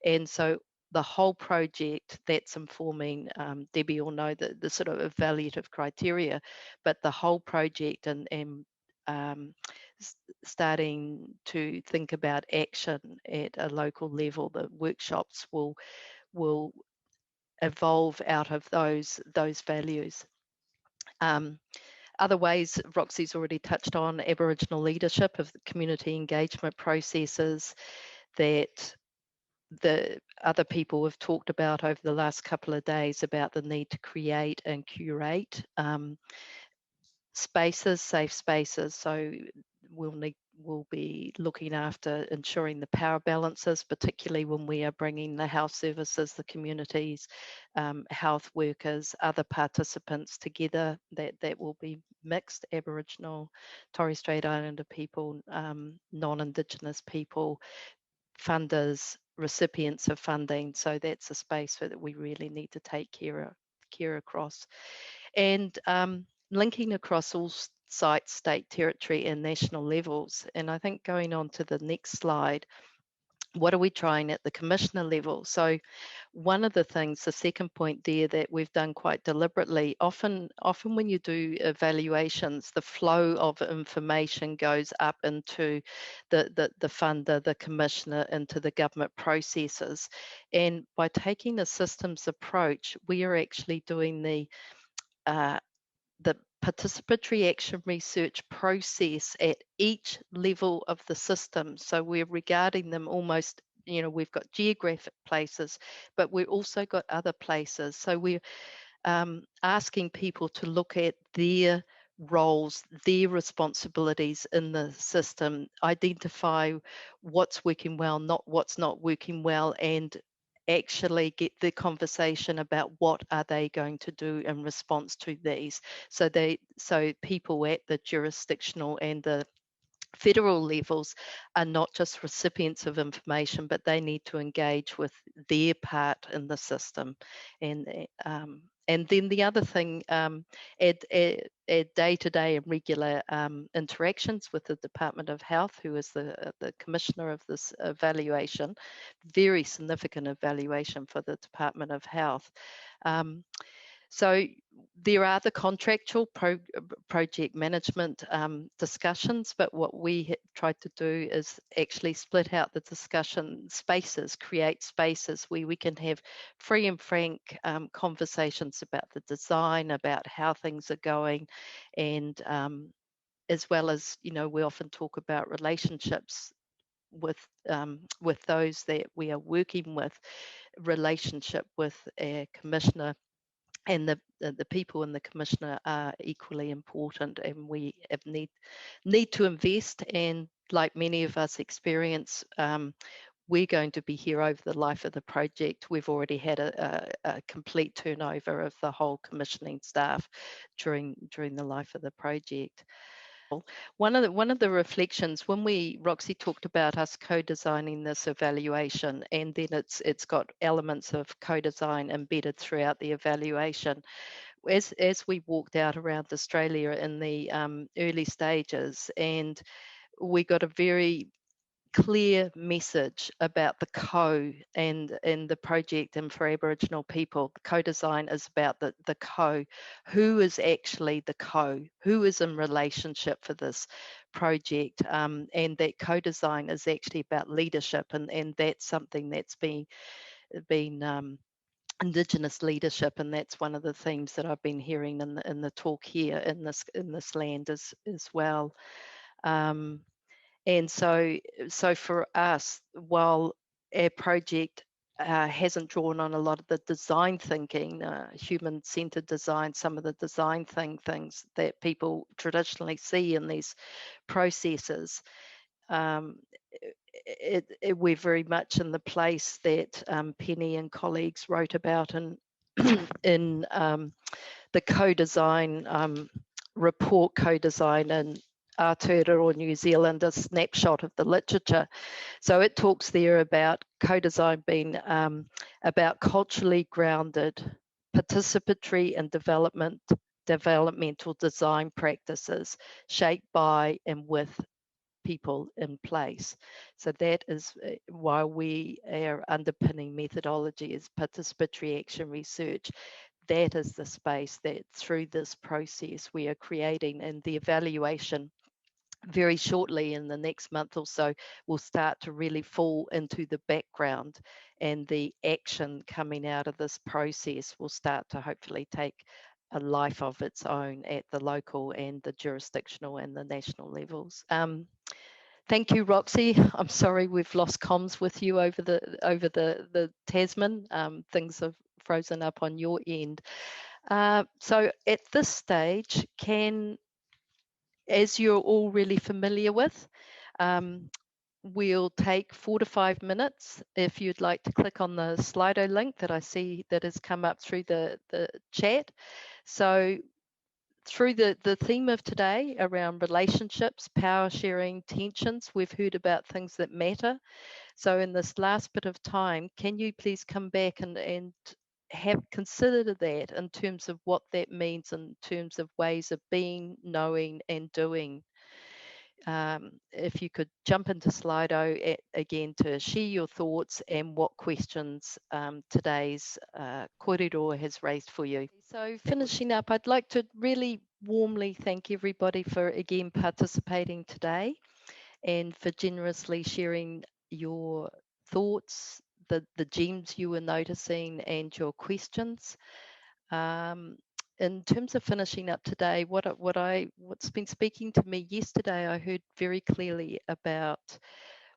And so the whole project that's informing, Debbie will know the sort of evaluative criteria, but the whole project and starting to think about action at a local level, the workshops will evolve out of those values. Other ways Roxy's already touched on, Aboriginal leadership of the community engagement processes that the other people have talked about over the last couple of days, about the need to create and curate spaces, safe spaces. So we'll be looking after ensuring the power balances, particularly when we are bringing the health services, the communities, health workers, other participants together, that will be mixed, Aboriginal, Torres Strait Islander people, non-Indigenous people, funders, recipients of funding. So that's a space that we really need to take care across. And linking across all sites, state, territory and national levels. And I think going on to the next slide, what are we trying at the commissioner level? So one of the things, the second point there that we've done quite deliberately, often when you do evaluations, the flow of information goes up into the funder, the commissioner, into the government processes. And by taking a systems approach, we are actually doing the participatory action research process at each level of the system. So we're regarding them almost, you know, we've got geographic places, but we've also got other places. So we're asking people to look at their roles, their responsibilities in the system, identify what's working well, not what's not working well, and actually get the conversation about what are they going to do in response to these. So people at the jurisdictional and the federal levels are not just recipients of information, but they need to engage with their part in the system. And then the other thing, add day-to-day and regular interactions with the Department of Health, who is the commissioner of this evaluation, very significant evaluation for the Department of Health. So there are the contractual project management discussions, but what we tried to do is actually split out the discussion spaces, create spaces where we can have free and frank conversations about the design, about how things are going, and as well as, you know, we often talk about relationships with those that we are working with, relationship with a commissioner. And the people in the commissioner are equally important, and we need to invest. And like many of us experience, we're going to be here over the life of the project. We've already had a complete turnover of the whole commissioning staff during the life of the project. One of the reflections when Roxy talked about us co-designing this evaluation, and then it's got elements of co-design embedded throughout the evaluation. As we walked out around Australia in the early stages, and we got a very clear message about the and the project, and for Aboriginal people, co-design is about the who is actually the who is in relationship for this project, and that co-design is actually about leadership, and that's something that's been Indigenous leadership, and that's one of the themes that I've been hearing in the talk here in this land as well. And so for us, while our project hasn't drawn on a lot of the design thinking, human-centered design, some of the design things that people traditionally see in these processes, we're very much in the place that Penny and colleagues wrote about in the co-design report, co-design in Aotearoa, New Zealand, a snapshot of the literature. So it talks there about co-design being about culturally grounded, participatory and developmental design practices shaped by and with people in place. So that is why our underpinning methodology is participatory action research. That is the space that through this process we are creating, and the evaluation very shortly in the next month or so will start to really fall into the background, and the action coming out of this process will start to hopefully take a life of its own at the local and the jurisdictional and the national levels. Thank you, Roxy. I'm sorry we've lost comms with you over the Tasman. Things have frozen up on your end. So at this stage, as you're all really familiar with, we'll take 4 to 5 minutes. If you'd like to click on the Slido link that I see that has come up through the chat. So through the theme of today around relationships, power sharing, tensions, we've heard about things that matter. So in this last bit of time, can you please come back and have considered that in terms of what that means in terms of ways of being, knowing and doing. If you could jump into Slido again to share your thoughts and what questions today's Kōrero has raised for you. So finishing up, I'd like to really warmly thank everybody for again participating today and for generously sharing your thoughts, the gems you were noticing and your questions. In terms of finishing up today, what's been speaking to me yesterday, I heard very clearly about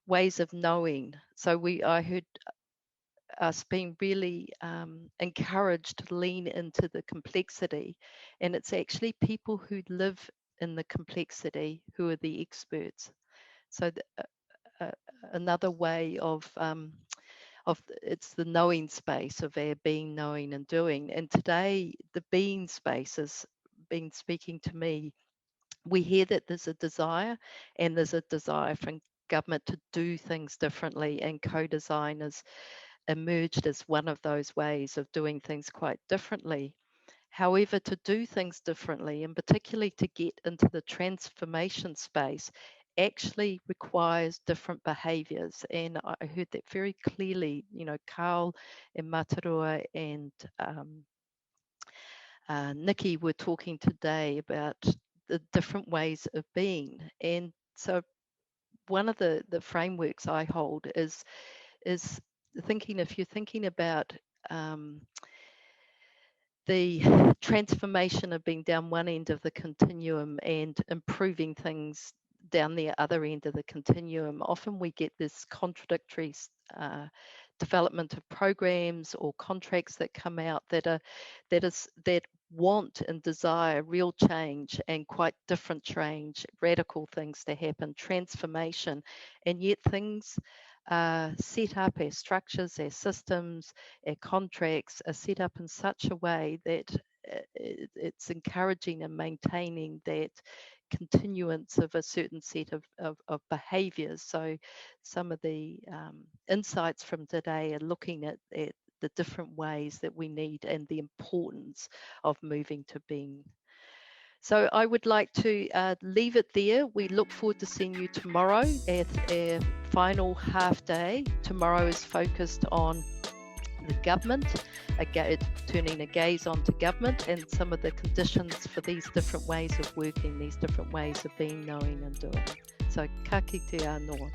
ways of knowing. So I heard us being really encouraged to lean into the complexity, and it's actually people who live in the complexity who are the experts. So another way of it's the knowing space of our being, knowing and doing. And today the being space has been speaking to me. We hear that there's a desire, and there's a desire from government to do things differently, and co-design has emerged as one of those ways of doing things quite differently. However, to do things differently, and particularly to get into the transformation space, actually requires different behaviours. And I heard that very clearly. You know, Karl and Materoa and Nikki were talking today about the different ways of being. And so one of the frameworks I hold is thinking, if you're thinking about the transformation of being down one end of the continuum and improving things down the other end of the continuum, often we get this contradictory development of programs or contracts that come out that want and desire real change and quite different change, radical things to happen, transformation, and yet things set up, our structures, our systems, our contracts are set up in such a way that it's encouraging and maintaining that continuance of a certain set of behaviours. So some of the insights from today are looking at the different ways that we need and the importance of moving to being. So I would like to leave it there. We look forward to seeing you tomorrow at our final half day. Tomorrow is focused on the government, turning a gaze onto government and some of the conditions for these different ways of working, these different ways of being, knowing and doing. So ka kite anō.